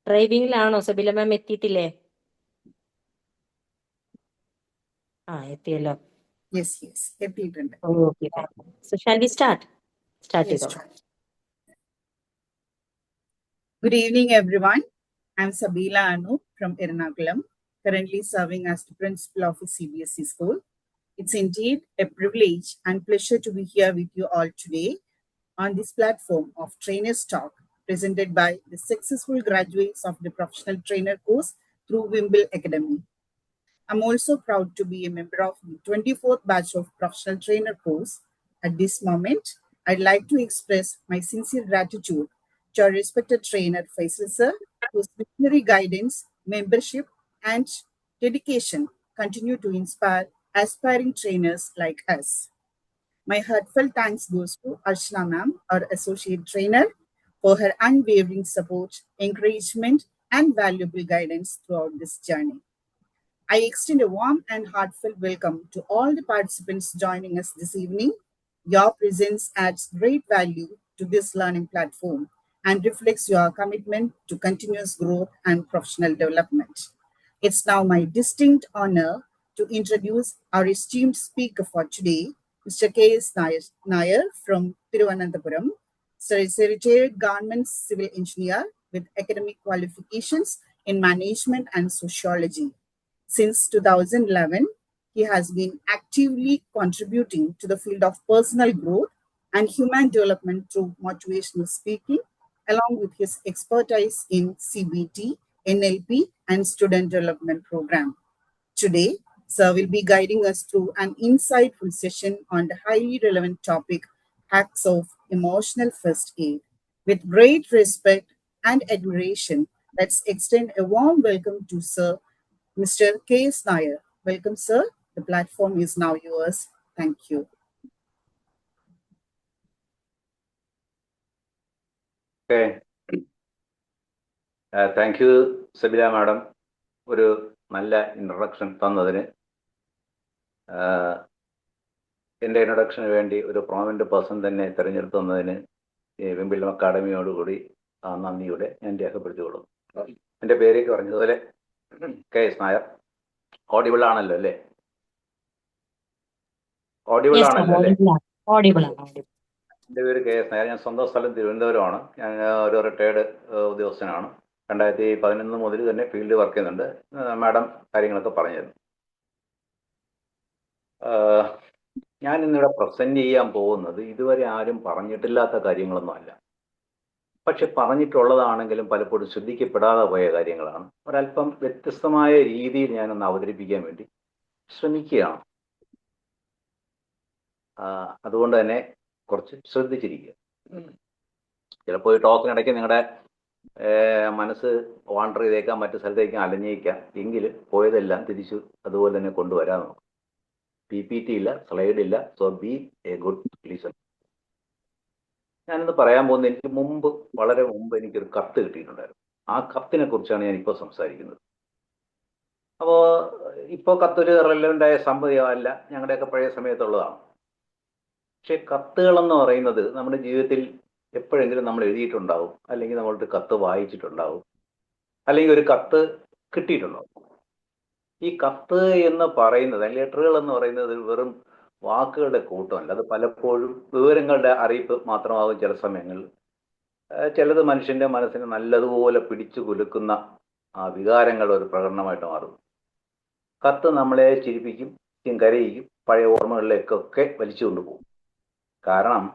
ഡ്രൈവിംഗിലാണോ സബില മാം? എത്തിയിട്ടില്ലേ? എത്തിയല്ലോ. Yes, എത്തിയിട്ടുണ്ട്. Okay. So shall we start Yes, ചെയ്തോ? Good evening, everyone. I'm Sabila Anu from Ernakulam, currently serving as the principal of a CBSE school. It's indeed a privilege and pleasure to be here with you all today on this platform of Trainers Talk, presented by the successful graduates of the professional trainer course through Wimble Academy. I'm also proud to be a member of the 24th batch of professional trainer course. At this moment, I'd like to express my sincere gratitude to our respected trainer Faisal sir, whose visionary guidance, membership, and dedication continue to inspire aspiring trainers like us. My heartfelt thanks goes to Archana ma'am, our associate trainer, for her unwavering support, encouragement, and valuable guidance throughout this journey. I extend a warm and heartfelt welcome to all the participants joining us this evening. Your presence adds great value to this learning platform and reflects your commitment to continuous growth and professional development. It's now my distinct honor to introduce our esteemed speaker for today, Mr. K.S. Nair from Thiruvananthapuram. Sir is a retired government civil engineer with academic qualifications in management and sociology. Since 2011, he has been actively contributing to the field of personal growth and human development through motivational speaking, along with his expertise in CBT, NLP, and student development program. Today, Sir will be guiding us through an insightful session on the highly relevant topic, Hacks of Emotional First Aid. With great respect and admiration, let's extend a warm welcome to Sir Mr. K.S. Nair. Welcome, sir. The platform is now yours. Thank you. Okay. Thank you, Sabila Madam. ഒരു നല്ല introduction തന്നതിന്. എൻ്റെ ഇൻട്രൊഡക്ഷന് വേണ്ടി ഒരു prominent person തന്നെ തിരഞ്ഞെടുത്ത് തന്നതിന് വിംബിൾ അക്കാഡമിയോടുകൂടി നന്ദിയോടെ ഞാൻ രേഖപ്പെടുത്തിക്കൊള്ളുന്നു. എൻ്റെ പേരേക്ക് പറഞ്ഞതുപോലെ K.S. നായർ. ഓഡിബിൾ ആണല്ലോ അല്ലേ? ഓഡിബിൾ ആണല്ലോ അല്ലേ? എൻ്റെ പേര് K.S. നായർ. ഞാൻ സ്വന്തം സ്ഥലം തിരുവനന്തപുരമാണ്. ഞാൻ ഒരു റിട്ടയർഡ് ഉദ്യോഗസ്ഥനാണ്. 2011 മുതൽ തന്നെ ഫീൽഡ് വർക്ക് ചെയ്യുന്നുണ്ട്. മാഡം കാര്യങ്ങളൊക്കെ പറഞ്ഞിരുന്നു. ഞാൻ ഇന്നിവിടെ പ്രസൻറ്റ് ചെയ്യാൻ പോകുന്നത് ഇതുവരെ ആരും പറഞ്ഞിട്ടില്ലാത്ത കാര്യങ്ങളൊന്നും അല്ല. പക്ഷെ പറഞ്ഞിട്ടുള്ളതാണെങ്കിലും പലപ്പോഴും ശ്രദ്ധിക്കപ്പെടാതെ പോയ കാര്യങ്ങളാണ്. ഒരല്പം വ്യത്യസ്തമായ രീതിയിൽ ഞാനൊന്ന് അവതരിപ്പിക്കാൻ വേണ്ടി ശ്രമിക്കുകയാണ്. അതുകൊണ്ട് തന്നെ കുറച്ച് ശ്രദ്ധിച്ചിരിക്കുക. ചിലപ്പോൾ ഈ ടോക്കിനിടയ്ക്ക് നിങ്ങളുടെ മനസ്സ് വാണ്ടർ ചെയ്തേക്കാം, മറ്റു സ്ഥലത്തേക്ക് അലഞ്ഞേക്കാം. എങ്കിൽ പോയതെല്ലാം തിരിച്ചു അതുപോലെ തന്നെ കൊണ്ടുവരാൻ നോക്കും. PPT ഇല്ല, സ്ലൈഡ് ഇല്ല. So B A good listen. ഞാനിന്ന് പറയാൻ പോകുന്നത്, എനിക്ക് വളരെ മുമ്പ് എനിക്കൊരു കത്ത് കിട്ടിയിട്ടുണ്ടായിരുന്നു. ആ കത്തിനെ കുറിച്ചാണ് ഞാനിപ്പോൾ സംസാരിക്കുന്നത്. അപ്പോൾ ഇപ്പോൾ കത്തൊരു റെലവൻ്റായ സംഭവമല്ല, ഞങ്ങളുടെയൊക്കെ പഴയ സമയത്തുള്ളതാണ്. പക്ഷേ കത്തുകളെന്ന് പറയുന്നത് നമ്മുടെ ജീവിതത്തിൽ എപ്പോഴെങ്കിലും നമ്മൾ എഴുതിയിട്ടുണ്ടാവും, അല്ലെങ്കിൽ നമ്മളൊരു കത്ത് വായിച്ചിട്ടുണ്ടാവും, അല്ലെങ്കിൽ ഒരു കത്ത് കിട്ടിയിട്ടുണ്ടാവും. ഈ കത്ത് എന്ന് പറയുന്നത്, ലെറ്ററുകൾ എന്ന് പറയുന്നത് വെറും വാക്കുകളുടെ കൂട്ടമല്ല. അത് പലപ്പോഴും വിവരങ്ങളുടെ അറിയിപ്പ് മാത്രമാകും. ചില സമയങ്ങളിൽ ചിലത് മനുഷ്യൻ്റെ മനസ്സിനെ നല്ലതുപോലെ പിടിച്ചു കുലുക്കുന്ന വികാരങ്ങളുടെ ഒരു പ്രകടനമായിട്ട് മാറും. കത്ത് നമ്മളെ ചിരിപ്പിക്കും, കരയിക്കും, പഴയ ഓർമ്മകളിലേക്കൊക്കെ വലിച്ചു കൊണ്ടുപോകും. കാരണം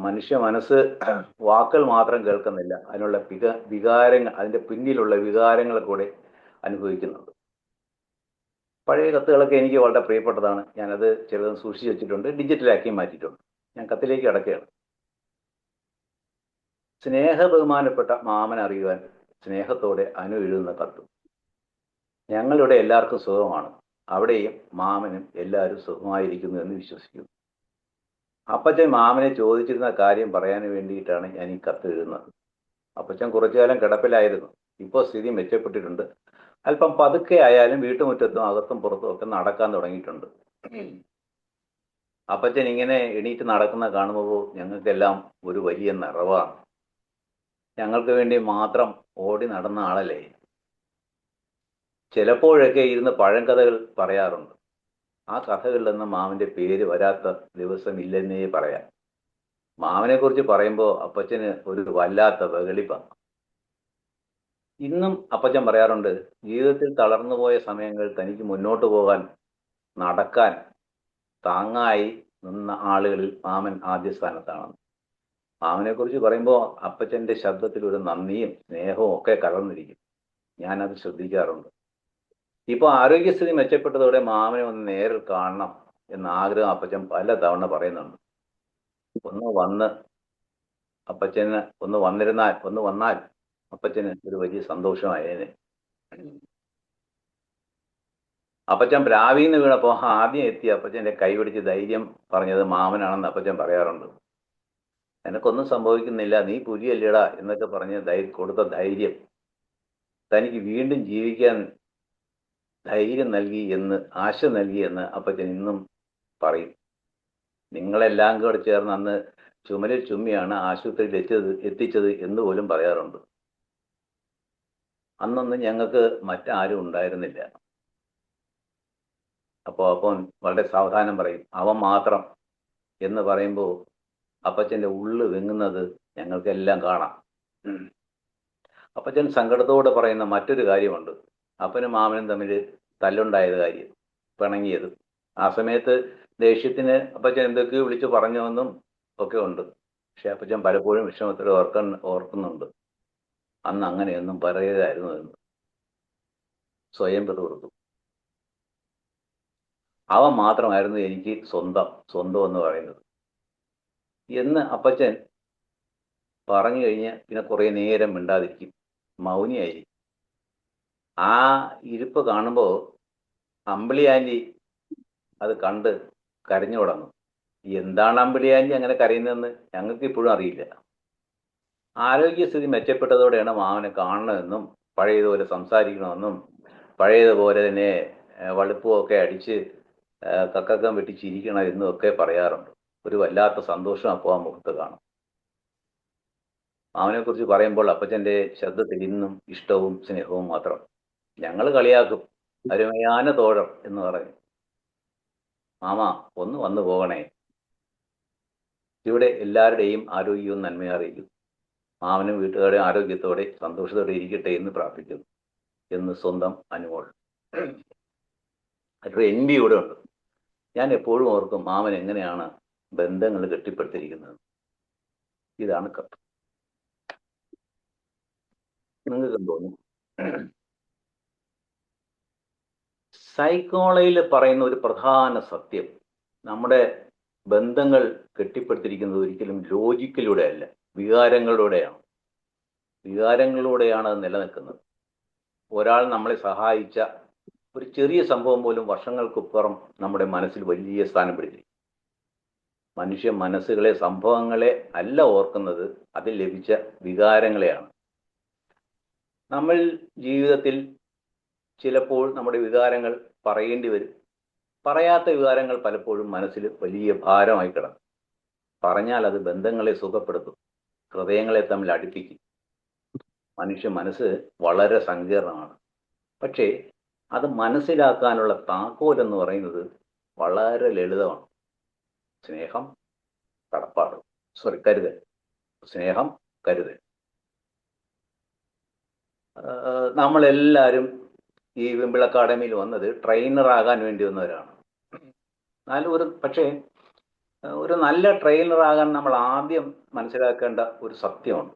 മനുഷ്യ മനസ്സ് വാക്കുകൾ മാത്രം കേൾക്കുന്നില്ല, അതിനുള്ള വികാരങ്ങൾ, അതിൻ്റെ പിന്നിലുള്ള വികാരങ്ങൾ കൂടെ അനുഭവിക്കുന്നുണ്ട്. പഴയ കത്തുകളൊക്കെ എനിക്ക് വളരെ പ്രിയപ്പെട്ടതാണ്. ഞാനത് ചിലത് സൂക്ഷിച്ച് വെച്ചിട്ടുണ്ട്, ഡിജിറ്റലാക്കി മാറ്റിയിട്ടുണ്ട്. ഞാൻ കത്തിലേക്ക് കിടക്കുകയാണ്. ബഹുമാനപ്പെട്ട മാമൻ അറിയുവാൻ സ്നേഹത്തോടെ അനു എഴുതുന്ന കത്ത്. ഞങ്ങളിവിടെ എല്ലാവർക്കും സുഖമാണ്, അവിടെയും മാമനും എല്ലാവരും സുഖമായിരിക്കുന്നു എന്ന് വിശ്വസിക്കുന്നു. അപ്പച്ചൻ മാമനെ ചോദിച്ചിരുന്ന കാര്യം പറയാൻ വേണ്ടിയിട്ടാണ് ഞാൻ ഈ കത്ത് എഴുതുന്നത്. അപ്പച്ചൻ കുറച്ചു കാലം കിടപ്പിലായിരുന്നു. ഇപ്പോൾ സ്ഥിതി മെച്ചപ്പെട്ടിട്ടുണ്ട്. അല്പം പതുക്കെ ആയാലും വീട്ടുമുറ്റത്തും അകത്തും പുറത്തും ഒക്കെ നടക്കാൻ തുടങ്ങിയിട്ടുണ്ട്. അപ്പച്ചൻ ഇങ്ങനെ എണീറ്റ് നടക്കുന്ന കാണുമ്പോൾ ഞങ്ങൾക്കെല്ലാം ഒരു വലിയ നിറവാണ്. ഞങ്ങൾക്ക് വേണ്ടി മാത്രം ഓടി നടന്ന ആളല്ലേ. ചിലപ്പോഴൊക്കെ ഇരുന്ന് പഴങ്കഥകൾ പറയാറുണ്ട്. ആ കഥകളിലൊന്നും മാമൻ്റെ പേര് വരാത്ത ദിവസമില്ലെന്നേ പറയാം. മാമനെ കുറിച്ച് പറയുമ്പോൾ അപ്പച്ചന് ഒരു വല്ലാത്ത വെകളിപ്പാണ്. ഇന്നും അപ്പച്ചൻ പറയാറുണ്ട്, ജീവിതത്തിൽ തളർന്നുപോയ സമയങ്ങൾ തനിക്ക് മുന്നോട്ട് പോകാൻ, നടക്കാൻ താങ്ങായി നിന്ന ആളുകളിൽ മാമൻ ആദ്യ സ്ഥാനത്താണ്. മാമനെ കുറിച്ച് പറയുമ്പോൾ അപ്പച്ചൻ്റെ ശബ്ദത്തിൽ ഒരു നന്ദിയും സ്നേഹവും ഒക്കെ കലർന്നിരിക്കും. ഞാനത് ശ്രദ്ധിക്കാറുണ്ട്. ഇപ്പോൾ ആരോഗ്യസ്ഥിതി മെച്ചപ്പെട്ടതോടെ മാമനെ ഒന്ന് നേരിൽ കാണണം എന്ന ആഗ്രഹം അപ്പച്ചൻ പല തവണ പറയുന്നുണ്ട്. ഒന്ന് വന്നാൽ അപ്പച്ചന് ഒരു വലിയ സന്തോഷമായേനെ. അപ്പച്ചൻ പ്രാവീന്ന് വീണപ്പോൾ ആദ്യം എത്തി അപ്പച്ചൻ്റെ കൈപിടിച്ച് ധൈര്യം പറഞ്ഞത് മാമനാണെന്ന് അപ്പച്ചൻ പറയാറുണ്ട്. നിനക്കൊന്നും സംഭവിക്കുന്നില്ല, നീ പുലിയല്ലേടാ എന്നൊക്കെ പറഞ്ഞ് കൊടുത്ത ധൈര്യം തനിക്ക് വീണ്ടും ജീവിക്കാൻ ധൈര്യം നൽകി എന്ന്, ആശ നൽകി എന്ന് അപ്പച്ചൻ ഇന്നും പറയും. നിങ്ങളെല്ലാം കൂടെ ചേർന്ന് അന്ന് ചുമലിൽ ചുമ്മിയാണ് ആശുപത്രിയിൽ എത്തിച്ചത് എന്ന് പോലും പറയാറുണ്ട്. അന്നൊന്നും ഞങ്ങൾക്ക് മറ്റാരും ഉണ്ടായിരുന്നില്ല. അപ്പോൾ വളരെ സാവധാനം പറയും, അവൻ മാത്രം എന്ന് പറയുമ്പോൾ അപ്പച്ചൻ്റെ ഉള്ളു വെങ്ങുന്നത് ഞങ്ങൾക്കെല്ലാം കാണാം. അപ്പച്ചൻ സങ്കടത്തോടെ പറയുന്ന മറ്റൊരു കാര്യമുണ്ട്. അപ്പനും മാമനും തമ്മിൽ തല്ലുണ്ടായത് കാര്യം, പിണങ്ങിയത്. ആ സമയത്ത് ദേഷ്യത്തിന് അപ്പച്ചൻ എന്തൊക്കെയോ വിളിച്ച് പറഞ്ഞുവെന്നും ഒക്കെ ഉണ്ട്. പക്ഷെ അപ്പച്ചൻ പലപ്പോഴും വിഷമത്തിൽ ഓർക്കുന്നുണ്ട്, അന്ന് അങ്ങനെയൊന്നും പറയരുതായിരുന്നു എന്ന് സ്വയം പിറുപിറുത്തു. അവൻ മാത്രമായിരുന്നു എനിക്ക് സ്വന്തം എന്ന് പറയുന്നത് എന്ന് അപ്പച്ചൻ പറഞ്ഞു കഴിഞ്ഞ് പിന്നെ കുറേ നേരം മിണ്ടാതിരിക്കും, മൗനിയായിരിക്കും. ആ ഇരിപ്പ് കാണുമ്പോൾ അമ്പിളി ആൻറ്റി അത് കണ്ട് കരഞ്ഞു തുടങ്ങും. എന്താണ് അമ്പിളി ആൻറ്റി അങ്ങനെ കരയുന്നതെന്ന് ഞങ്ങൾക്ക് ഇപ്പോഴും അറിയില്ല. ആരോഗ്യസ്ഥിതി മെച്ചപ്പെട്ടതോടെയാണ് മാമനെ കാണണമെന്നും പഴയതുപോലെ സംസാരിക്കണമെന്നും പഴയതുപോലെ തന്നെ വളുപ്പമൊക്കെ അടിച്ച് കക്കം വെട്ടി ചിരിക്കണം എന്നും ഒക്കെ പറയാറുണ്ട്. ഒരു വല്ലാത്ത സന്തോഷം അപ്പോൾ ആ മുഖത്ത് കാണും. മാമനെക്കുറിച്ച് പറയുമ്പോൾ അപ്പച്ചൻ്റെ ശബ്ദത്തിൽ ഇന്നും ഇഷ്ടവും സ്നേഹവും മാത്രം. ഞങ്ങൾ കളിയാക്കും, അരുമയാന തോഴർ എന്ന് പറയും. മാമ ഒന്ന് വന്നു പോകണേ, ഇവിടെ എല്ലാവരുടെയും ആരോഗ്യവും നന്മയും അറിയിക്കും. മാമനും വീട്ടുകാരുടെ ആരോഗ്യത്തോടെ സന്തോഷത്തോടെ ഇരിക്കട്ടെ എന്ന് പ്രാർത്ഥിക്കുന്നു എന്ന് സ്വന്തം അനുമോൾ. ഒരു എൻവി ഇവിടെ ഉണ്ട്. ഞാൻ എപ്പോഴും ഓർക്കും മാമൻ എങ്ങനെയാണ് ബന്ധങ്ങൾ കെട്ടിപ്പടുത്തിരിക്കുന്നത്. ഇതാണ് കത്ത്. നിങ്ങൾക്ക് തോന്നും സൈക്കോളജിയിൽ പറയുന്ന ഒരു പ്രധാന സത്യം, നമ്മുടെ ബന്ധങ്ങൾ കെട്ടിപ്പടുത്തിരിക്കുന്നത് ഒരിക്കലും ലോജിക്കിലൂടെ അല്ല, വികാരങ്ങളിലൂടെയാണ്. വികാരങ്ങളിലൂടെയാണ് അത് നിലനിൽക്കുന്നത്. ഒരാൾ നമ്മളെ സഹായിച്ച ഒരു ചെറിയ സംഭവം പോലും വർഷങ്ങൾക്കപ്പുറം നമ്മുടെ മനസ്സിൽ വലിയ സ്ഥാനം പിടിച്ചു. മനുഷ്യ മനസ്സുകളെ, സംഭവങ്ങളെ അല്ല ഓർക്കുന്നത്, അതിൽ ലഭിച്ച വികാരങ്ങളെയാണ്. നമ്മൾ ജീവിതത്തിൽ ചിലപ്പോൾ നമ്മുടെ വികാരങ്ങൾ പറയേണ്ടി വരും. പറയാത്ത വികാരങ്ങൾ പലപ്പോഴും മനസ്സിൽ വലിയ ഭാരമായി കിടക്കും. പറഞ്ഞാൽ അത് ബന്ധങ്ങളെ സുഖപ്പെടുത്തും, ഹൃദയങ്ങളെ തമ്മിൽ അടുപ്പിക്കും. മനുഷ്യ മനസ്സ് വളരെ സങ്കീർണമാണ്. പക്ഷേ അത് മനസ്സിലാക്കാനുള്ള താക്കോൽ എന്ന് പറയുന്നത് വളരെ ലളിതമാണ്. സ്നേഹം, കടപ്പാട്, കരുതൽ. സ്നേഹം, കരുതൽ. നമ്മളെല്ലാവരും ഈ വിമ്പിൾ അക്കാഡമിയിൽ വന്നത് ട്രെയിനറാകാൻ വേണ്ടി വന്നവരാണ്. പക്ഷേ ഒരു നല്ല ട്രെയിനറാകാൻ നമ്മൾ ആദ്യം മനസ്സിലാക്കേണ്ട ഒരു സത്യമുണ്ട്.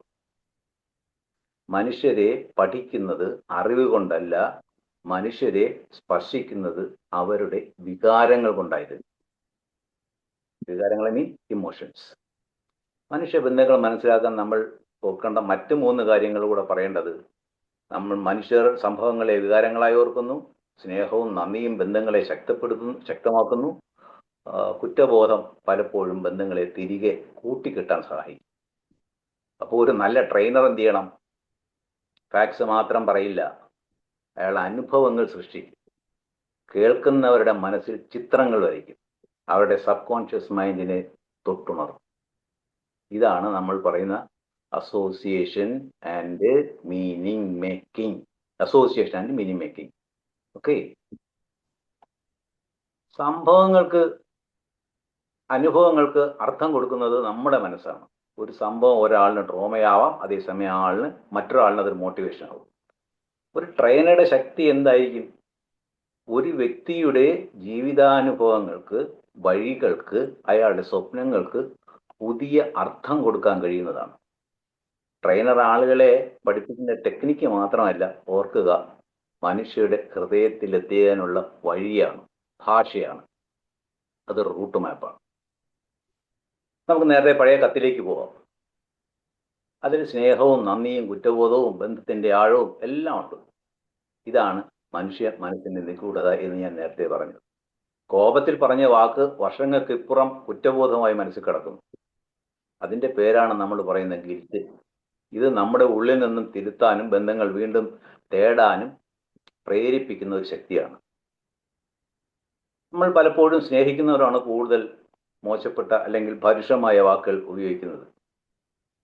മനുഷ്യരെ പഠിക്കുന്നത് അറിവ് കൊണ്ടല്ല, മനുഷ്യരെ സ്പർശിക്കുന്നത് അവരുടെ വികാരങ്ങൾ കൊണ്ടായിരുന്നു. വികാരങ്ങൾ മീൻ ഇമോഷൻസ്. മനുഷ്യ ബന്ധങ്ങൾ മനസ്സിലാക്കാൻ നമ്മൾ ഓർക്കേണ്ട മറ്റു 3 കാര്യങ്ങൾ കൂടെ പറയേണ്ടത്, നമ്മൾ മനുഷ്യർ സംഭവങ്ങളെ വികാരങ്ങളായി ഓർക്കുന്നു, സ്നേഹവും നന്ദിയും ബന്ധങ്ങളെ ശക്തമാക്കുന്നു, കുറ്റബോധം പലപ്പോഴും ബന്ധങ്ങളെ തിരികെ കൂട്ടിക്കിട്ടാൻ സഹായിക്കും. അപ്പോൾ ഒരു നല്ല ട്രെയിനർ എന്ത് ചെയ്യണം? ഫാക്ട്സ് മാത്രം പറയില്ല, അയാൾ അനുഭവങ്ങൾ സൃഷ്ടിക്കും. കേൾക്കുന്നവരുടെ മനസ്സിൽ ചിത്രങ്ങൾ വരയ്ക്കും, അവരുടെ സബ് കോൺഷ്യസ് മൈൻഡിനെ തൊട്ടുണർത്തും. ഇതാണ് നമ്മൾ പറയുന്ന association and meaning making. Association and meaning making. Okay. സംഭവങ്ങൾക്ക്, അനുഭവങ്ങൾക്ക് അർത്ഥം കൊടുക്കുന്നത് നമ്മുടെ മനസ്സാണ്. ഒരു സംഭവം ഒരാളിന് ട്രോമയാവാം, അതേസമയം ആളിന് മറ്റൊരാളിന് അതൊരു മോട്ടിവേഷൻ ആവും. ഒരു ട്രെയിനറുടെ ശക്തി എന്തായിരിക്കും? ഒരു വ്യക്തിയുടെ ജീവിതാനുഭവങ്ങൾക്ക്, വഴികൾക്ക്, അയാളുടെ സ്വപ്നങ്ങൾക്ക് പുതിയ അർത്ഥം കൊടുക്കാൻ കഴിയുന്നതാണ്. ട്രെയിനർ ആളുകളെ പഠിപ്പിക്കുന്ന ടെക്നിക്ക് മാത്രമല്ല, ഓർക്കുക, മനുഷ്യരുടെ ഹൃദയത്തിലെത്തിക്കാനുള്ള വഴിയാണ്, ഭാഷയാണ്, അത് റൂട്ട് മാപ്പാണ്. നമുക്ക് നേരത്തെ പഴയ കത്തിലേക്ക് പോവാം. അതിൽ സ്നേഹവും നന്ദിയും കുറ്റബോധവും ബന്ധത്തിൻ്റെ ആഴവും എല്ലാം ഉണ്ട്. ഇതാണ് മനുഷ്യ മനസ്സിൻ്റെ നിഗൂഢത എന്ന് ഞാൻ നേരത്തെ പറഞ്ഞു. കോപത്തിൽ പറഞ്ഞ വാക്ക് വർഷങ്ങൾക്ക് ഇപ്പുറം കുറ്റബോധമായി മനസ്സിൽ കിടക്കുന്നു. അതിൻ്റെ പേരാണ് നമ്മൾ പറയുന്ന ഗിൽറ്റ്. ഇത് നമ്മുടെ ഉള്ളിൽ നിന്നും തിരുത്താനും ബന്ധങ്ങൾ വീണ്ടും തേടാനും പ്രേരിപ്പിക്കുന്ന ഒരു ശക്തിയാണ്. നമ്മൾ പലപ്പോഴും സ്നേഹിക്കുന്നവരാണ് കൂടുതൽ മോശപ്പെട്ട അല്ലെങ്കിൽ പരുഷമായ വാക്കുകൾ ഉപയോഗിക്കുന്നത്.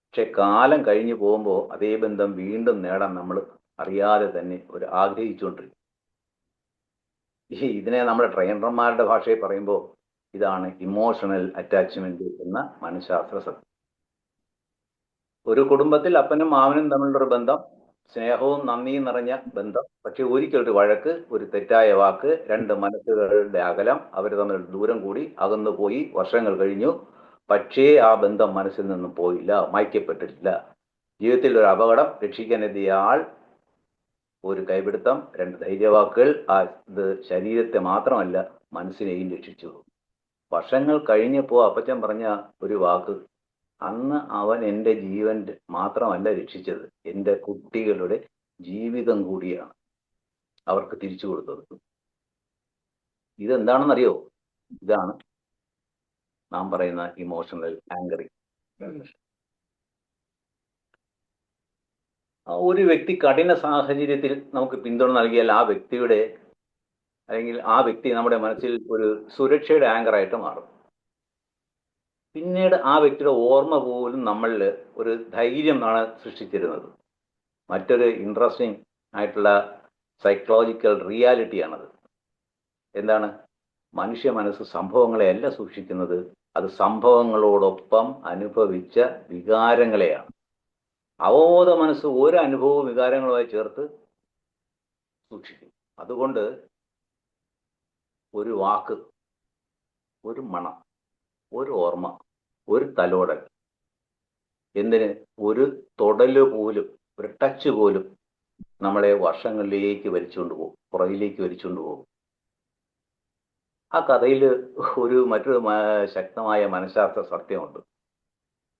പക്ഷെ കാലം കഴിഞ്ഞു പോകുമ്പോൾ അതേ ബന്ധം വീണ്ടും നേടാൻ നമ്മൾ അറിയാതെ തന്നെ ഒരു ആഗ്രഹിച്ചുകൊണ്ടിരിക്കും. ഇതിനെ നമ്മുടെ ട്രെയിനർമാരുടെ ഭാഷയിൽ പറയുമ്പോൾ ഇതാണ് ഇമോഷണൽ അറ്റാച്ച്മെന്റ് എന്ന മനഃശാസ്ത്ര സത്യം. ഒരു കുടുംബത്തിൽ അപ്പനും മാമനും തമ്മിലുള്ളൊരു ബന്ധം, സ്നേഹവും നന്ദിയും നിറഞ്ഞ ബന്ധം. പക്ഷെ ഒരിക്കലൊരു വഴക്ക്, ഒരു തെറ്റായ വാക്ക്, രണ്ട് മനസ്സുകളുടെ അകലം, അവർ തമ്മിൽ ദൂരം കൂടി, അകന്നു പോയി, വർഷങ്ങൾ കഴിഞ്ഞു. പക്ഷേ ആ ബന്ധം മനസ്സിൽ നിന്നും പോയില്ല, മായ്ക്കപ്പെട്ടിട്ടില്ല. ജീവിതത്തിൽ ഒരു അപകടം, രക്ഷിക്കാനെത്തിയ ആൾ, ഒരു കൈപിടുത്തം, രണ്ട് ധൈര്യവാക്കുകൾ, ഇത് ശരീരത്തെ മാത്രമല്ല മനസ്സിനെയും രക്ഷിച്ചു. വർഷങ്ങൾ കഴിഞ്ഞപ്പോൾ അപ്പച്ചൻ പറഞ്ഞ ഒരു വാക്ക്, അന്ന് അവൻ എൻ്റെ ജീവൻ മാത്രമല്ല രക്ഷിച്ചത്, എൻ്റെ കുട്ടികളുടെ ജീവിതം കൂടിയാണ് അവർക്ക് തിരിച്ചു കൊടുത്തത്. ഇതെന്താണെന്നറിയോ? ഇതാണ് നാം പറയുന്ന ഇമോഷണൽ ആങ്കറിങ്. ഒരു വ്യക്തി കഠിന സാഹചര്യത്തിൽ നമുക്ക് പിന്തുണ നൽകിയാൽ ആ വ്യക്തിയുടെ അല്ലെങ്കിൽ ആ വ്യക്തി നമ്മുടെ മനസ്സിൽ ഒരു സുരക്ഷയുടെ ആങ്കറായിട്ട് മാറും. പിന്നീട് ആ വ്യക്തിയുടെ ഓർമ്മ പോലും നമ്മളിൽ ഒരു ധൈര്യമാണ് സൃഷ്ടിച്ചിരുന്നത്. മറ്റൊരു ഇൻട്രസ്റ്റിംഗ് ആയിട്ടുള്ള സൈക്കോളജിക്കൽ റിയാലിറ്റിയാണത്. എന്താണ്? മനുഷ്യ മനസ്സ് സംഭവങ്ങളെയല്ല സൂക്ഷിക്കുന്നത്, അത് സംഭവങ്ങളോടൊപ്പം അനുഭവിച്ച വികാരങ്ങളെയാണ്. അവബോധ മനസ്സ് ഒരു അനുഭവവും വികാരങ്ങളുമായി ചേർത്ത് സൂക്ഷിക്കും. അതുകൊണ്ട് ഒരു വാക്ക്, ഒരു മണം, ഒരു ഓർമ്മ, ഒരു തലോടൽ, എന്തിന് ഒരു തൊടല് പോലും, ഒരു ടച്ച് പോലും നമ്മളെ വർഷങ്ങളിലേക്ക് വലിച്ചുകൊണ്ട് പോകും, പുറകിലേക്ക് വലിച്ചുകൊണ്ട് പോകും. ആ കഥയിൽ മറ്റൊരു ശക്തമായ മനഃശാസ്ത്ര സത്യമുണ്ട്.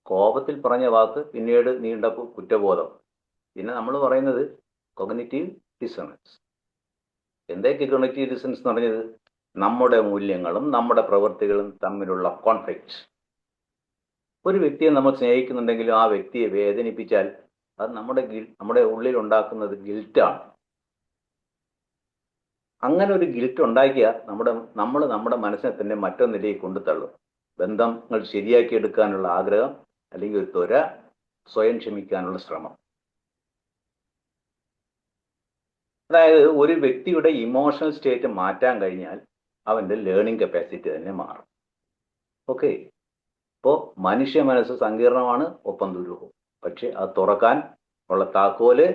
കോപത്തിൽ പറഞ്ഞ വാക്ക് പിന്നീട് നീണ്ട കുറ്റബോധം. പിന്നെ നമ്മൾ പറയുന്നത് കൊഗ്നിറ്റീവ് ഡിസണൻസ്. എന്തൊക്കെ കൊഗ്നിറ്റീവ് ഡിസണൻസ് എന്ന് പറഞ്ഞത്? നമ്മുടെ മൂല്യങ്ങളും നമ്മുടെ പ്രവൃത്തികളും തമ്മിലുള്ള കോൺഫ്ലിക്റ്റ്. ഒരു വ്യക്തിയെ നമ്മൾ സ്നേഹിക്കുന്നുണ്ടെങ്കിലും ആ വ്യക്തിയെ വേദനിപ്പിച്ചാൽ അത് നമ്മുടെ ഉള്ളിൽ ഉണ്ടാക്കുന്നത് ഗിൽറ്റാണ്. അങ്ങനെ ഒരു ഗിൽറ്റ് ഉണ്ടാക്കിയാൽ നമ്മൾ നമ്മുടെ മനസ്സിനെ തന്നെ മറ്റൊന്നിലേക്ക് കൊണ്ടുതള്ളും. ബന്ധങ്ങൾ ശരിയാക്കിയെടുക്കാനുള്ള ആഗ്രഹം, അല്ലെങ്കിൽ ഒരു ത്വര, സ്വയം ക്ഷമിക്കാനുള്ള ശ്രമം. അതായത് ഒരു വ്യക്തിയുടെ ഇമോഷണൽ സ്റ്റേറ്റ് മാറ്റാൻ കഴിഞ്ഞാൽ അവൻ്റെ ലേണിംഗ് കപ്പാസിറ്റി തന്നെ മാറും. ഓക്കെ. ഇപ്പോൾ മനുഷ്യ മനസ്സ് സങ്കീർണമാണ്, ഒപ്പം ദുരൂഹം. പക്ഷെ അത് തുറക്കാൻ ഉള്ള താക്കോല്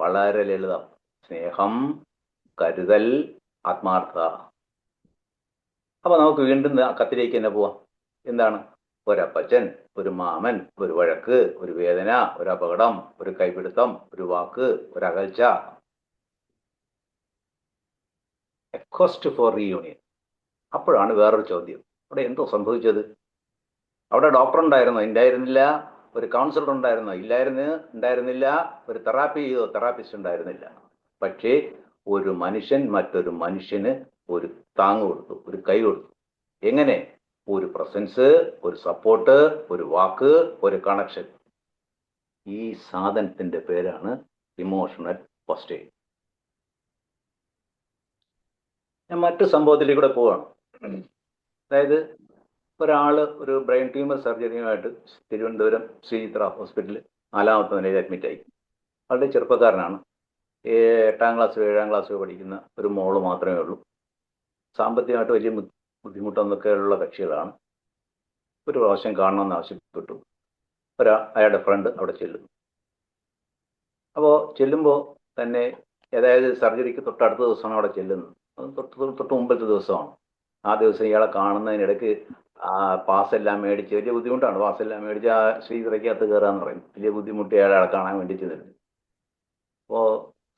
വളരെ ലളിതം. സ്നേഹം, കരുതൽ, ആത്മാർത്ഥത. അപ്പൊ നമുക്ക് വീണ്ടും കത്തിലേക്ക് തന്നെ പോവാം. എന്താണ്? ഒരപ്പച്ചൻ, ഒരു മാമൻ, ഒരു വഴക്ക്, ഒരു വേദന, ഒരു അപകടം, ഒരു കൈപിടുത്തം, ഒരു വാക്ക്, ഒരു അകൽച്ച. A quest for reunion. അപ്പോഴാണ് വേറൊരു ചോദ്യം, അവിടെ എന്തോ സംഭവിച്ചത്? അവിടെ ഡോക്ടർ ഉണ്ടായിരുന്നോ? ഉണ്ടായിരുന്നില്ല. ഒരു കൗൺസിലർ ഉണ്ടായിരുന്നോ? ഉണ്ടായിരുന്നില്ല. ഒരു തെറാപ്പിസ്റ്റ് ഉണ്ടായിരുന്നില്ല. പക്ഷേ ഒരു മനുഷ്യൻ മറ്റൊരു മനുഷ്യന് ഒരു താങ്ങ് കൊടുത്തു, ഒരു കൈ കൊടുത്തു. എങ്ങനെ? ഒരു പ്രസൻസ്, ഒരു സപ്പോർട്ട്, ഒരു വാക്ക്, ഒരു കണക്ഷൻ. ഈ സാധനത്തിന്റെ പേരാണ് ഇമോഷണൽ ഫസ്റ്റ് എയ്ഡ്. ഞാൻ മറ്റു സംഭവത്തിലേക്കൂടെ പോവാണ്. അതായത് ഒരാൾ ഒരു ബ്രെയിൻ ട്യൂമർ സർജറിയുമായിട്ട് തിരുവനന്തപുരം ശ്രീചിത്ര ഹോസ്പിറ്റലിൽ 4ാമത്തെ നിലയിൽ അഡ്മിറ്റായി. വളരെ ചെറുപ്പക്കാരനാണ്. 8ാം ക്ലാസ് 7ാം ക്ലാസ് പഠിക്കുന്ന ഒരു മോള് മാത്രമേ ഉള്ളൂ. സാമ്പത്തികമായിട്ട് വലിയ ബുദ്ധിമുട്ടൊന്നൊക്കെ ഉള്ള കക്ഷികളാണ്. ഒരു പ്രാവശ്യം കാണണമെന്ന് ആവശ്യപ്പെട്ടു. അയാളുടെ ഫ്രണ്ട് അവിടെ ചെല്ലുന്നു. അപ്പോൾ ചെല്ലുമ്പോൾ തന്നെ, അതായത് സർജറിക്ക് തൊട്ടടുത്ത ദിവസമാണ് അവിടെ ചെല്ലുന്നത്. തൊട്ട് മുമ്പത്തെ ദിവസമാണ്. ആ ദിവസം ഇയാളെ കാണുന്നതിനിടയ്ക്ക് പാസ്സെല്ലാം മേടിച്ച്, വലിയ ബുദ്ധിമുട്ടാണ്, പാസ്സെല്ലാം മേടിച്ച് ആ ശ്രീധരയ്ക്കകത്ത് കയറാന്ന് പറയും. വലിയ ബുദ്ധിമുട്ടി അയാളെ കാണാൻ വേണ്ടി ചെല്ലുന്നു. അപ്പോൾ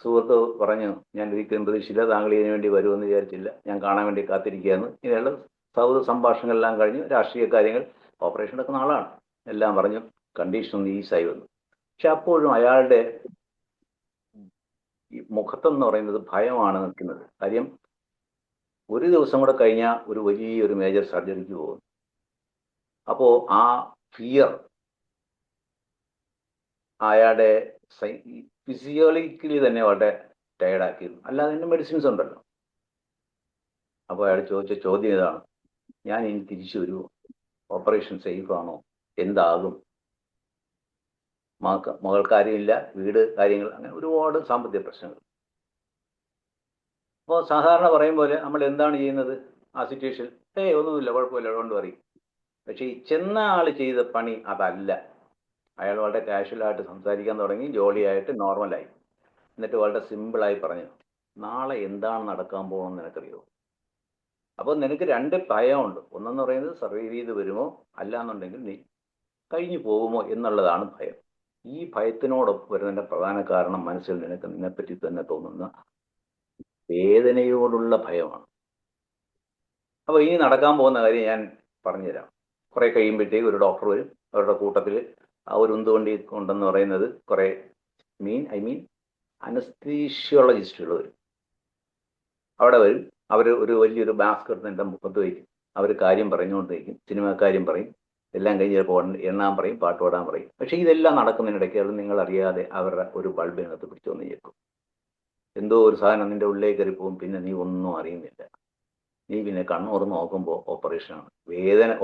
സുഹൃത്ത് പറഞ്ഞു, ഞാൻ ഒരിക്കലും പ്രതീക്ഷിച്ചില്ല, താങ്കൾ ഇതിനു വേണ്ടി വരുമെന്ന് വിചാരിച്ചില്ല, ഞാൻ കാണാൻ വേണ്ടി കാത്തിരിക്കുകയെന്ന്. ഇങ്ങനെയുള്ള സൗഹൃദ സംഭാഷണങ്ങളെല്ലാം കഴിഞ്ഞു. രാഷ്ട്രീയ കാര്യങ്ങൾ, ഓപ്പറേഷൻ എടുക്കുന്ന ആളാണ്, എല്ലാം പറഞ്ഞു. കണ്ടീഷൻ ഒന്ന് ഈസായി വന്നു. പക്ഷെ അപ്പോഴും അയാളുടെ ഈ മുഖത്തെന്ന് പറയുന്നത് ഭയമാണ് നിൽക്കുന്നത്. കാര്യം ഒരു ദിവസം കൂടെ കഴിഞ്ഞാൽ ഒരു വലിയൊരു മേജർ സർജറിക്ക് പോകും. അപ്പോൾ ആ ഫിയർ അയാളുടെ ഫിസിയോളജിക്കലി തന്നെ വളരെ ടയർഡാക്കിയിരുന്നു. അല്ലാതെ തന്നെ മെഡിസിൻസ് ഉണ്ടല്ലോ. അപ്പോൾ അയാൾ ചോദിച്ച ചോദ്യം ഇതാണ്, ഞാൻ ഇനി തിരിച്ചു വരുമോ? ഓപ്പറേഷൻ സേഫാണോ? എന്താകും? മകൾക്കാര്യമില്ല, വീട് കാര്യങ്ങൾ, അങ്ങനെ ഒരുപാട് സാമ്പത്തിക പ്രശ്നങ്ങൾ. അപ്പോൾ സാധാരണ പറയും പോലെ നമ്മൾ എന്താണ് ചെയ്യുന്നത് ആ സിറ്റുവേഷൻ? ഒന്നുമില്ല, കുഴപ്പമില്ല, ഡോണ്ട് വറി. പക്ഷേ ഈ ചെന്ന ആൾ ചെയ്ത പണി അതല്ല. അയാൾ വളരെ കാഷ്വലായിട്ട് സംസാരിക്കാൻ തുടങ്ങി, ജോളിയായിട്ട് നോർമലായി. എന്നിട്ട് വളരെ സിമ്പിളായി പറഞ്ഞു, നാളെ എന്താണ് നടക്കാൻ പോകുന്നത് നിനക്കറിയോ? അപ്പോൾ നിനക്ക് 2 ഭയമുണ്ട്. ഒന്നെന്ന് പറയുന്നത് സർവൈവ് ചെയ്ത് വരുമോ, അല്ലാന്നുണ്ടെങ്കിൽ നീ കഴിഞ്ഞു പോകുമോ എന്നുള്ളതാണ് ഭയം. ഈ ഭയത്തിനോടൊപ്പം വരുന്നതിൻ്റെ പ്രധാന കാരണം മനസ്സിൽ നിന്നെപ്പറ്റി തന്നെ തോന്നുന്ന വേദനയോടുള്ള ഭയമാണ്. അപ്പോൾ ഇനി നടക്കാൻ പോകുന്ന കാര്യം ഞാൻ പറഞ്ഞുതരാം. കുറേ കഴിയുമ്പോഴത്തേക്ക് ഒരു ഡോക്ടർ വരും. അവരുടെ കൂട്ടത്തിൽ ആ ഒരു ഉന്തുവണ്ടി ഉണ്ടെന്ന് പറയുന്നത് കുറേ അനസ്തീഷ്യോളജിസ്റ്റുകൾ വരും. അവിടെ വരും. അവർ ഒരു വലിയൊരു ബാസ്കറ്റ് എൻ്റെ മുഖത്ത് വയ്ക്കും. അവർ കാര്യം പറഞ്ഞുകൊണ്ടിരിക്കും, സിനിമ കാര്യം പറയും, എല്ലാം കഴിഞ്ഞ് ചിലപ്പോൾ എണ്ണാൻ പറയും, പാട്ട് പാടാൻ പറയും. പക്ഷേ ഇതെല്ലാം നടക്കുന്നതിനിടയ്ക്ക് അത് നിങ്ങൾ അറിയാതെ അവരുടെ ഒരു ബൾബിനകത്ത് പിടിച്ചു വന്ന് ചേക്കും. എന്തോ ഒരു സാധനം നിൻ്റെ ഉള്ളിലേക്ക് കയറി പോകും. പിന്നെ നീ ഒന്നും അറിയുന്നില്ല. നീ പിന്നെ കണ്ണുറന്ന് നോക്കുമ്പോൾ ഓപ്പറേഷനാണ്.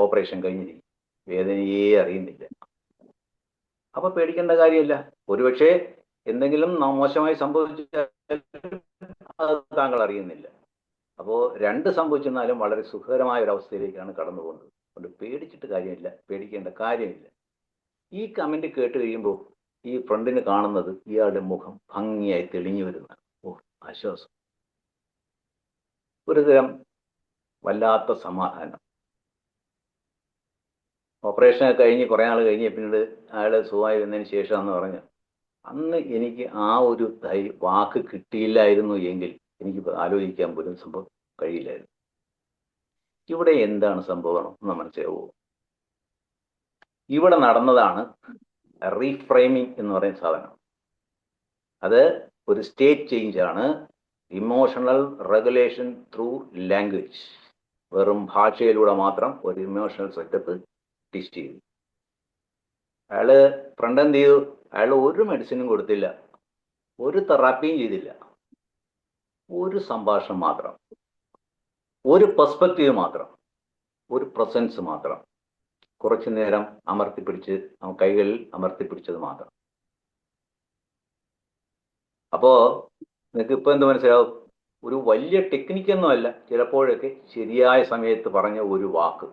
ഓപ്പറേഷൻ കഴിഞ്ഞിരിക്കും, വേദനയെ അറിയുന്നില്ല. അപ്പോൾ പേടിക്കേണ്ട കാര്യമില്ല. ഒരുപക്ഷെ എന്തെങ്കിലും മോശമായി സംഭവിച്ചാൽ അത് താങ്കൾ അറിയുന്നില്ല. അപ്പോൾ 2 സംഭവിച്ചെന്നാലും വളരെ സുഖകരമായ ഒരു അവസ്ഥയിലേക്കാണ് കടന്നു പോകുന്നത്. അതുകൊണ്ട് പേടിച്ചിട്ട് കാര്യമില്ല, പേടിക്കേണ്ട കാര്യമില്ല. ഈ കമൻറ്റ് കേട്ട് കഴിയുമ്പോൾ ഈ ഫ്രണ്ടിന് കാണുന്നത് ഇയാളുടെ മുഖം ഭംഗിയായി തെളിഞ്ഞു വരുന്നതാണ്. ആശ്വാസം, ഒരുതരം വല്ലാത്ത സമാധാനം. ഓപ്പറേഷനൊക്കെ കഴിഞ്ഞ് കുറേ നാൾ കഴിഞ്ഞ് പിന്നീട് അയാൾ സുഖമായി വന്നതിന് ശേഷമാണെന്ന് പറഞ്ഞു, അന്ന് എനിക്ക് ആ ഒരു വാക്ക് കിട്ടിയില്ലായിരുന്നു എങ്കിൽ എനിക്ക് ആലോചിക്കാൻ പോലും കഴിയില്ലായിരുന്നു. ഇവിടെ എന്താണ് സംഭവം എന്ന് മനസ്സിലാവുമോ? ഇവിടെ നടന്നതാണ് റീഫ്രെയിമിംഗ് എന്ന് പറയുന്ന സാധനം. അത് ഒരു സ്റ്റേറ്റ് ചേഞ്ച് ആണ്. Emotional regulation through language. വെറും ഭാഷയിലൂടെ മാത്രം ഒരു ഇമോഷണൽ സെറ്റപ്പ് ടിസ്റ്റ് ചെയ്തു. അയാള് ഫ്രണ്ട് എന്ത് ചെയ്തു? അയാൾ ഒരു മെഡിസിനും കൊടുത്തില്ല, ഒരു തെറാപ്പിയും ചെയ്തില്ല. ഒരു സംഭാഷണം മാത്രം, ഒരു പെർസ്പെക്റ്റീവ് മാത്രം, ഒരു പ്രസൻസ് മാത്രം, കുറച്ചു നേരം അമർത്തിപ്പിടിച്ച് കൈകളിൽ അമർത്തിപ്പിടിച്ചത് മാത്രം. അപ്പോൾ നിങ്ങൾക്ക് ഇപ്പോൾ എന്ത് മനസ്സിലാവും? ഒരു വലിയ ടെക്നിക്കൊന്നുമല്ല, ചിലപ്പോഴൊക്കെ ശരിയായ സമയത്ത് പറഞ്ഞ ഒരു വാക്ക്,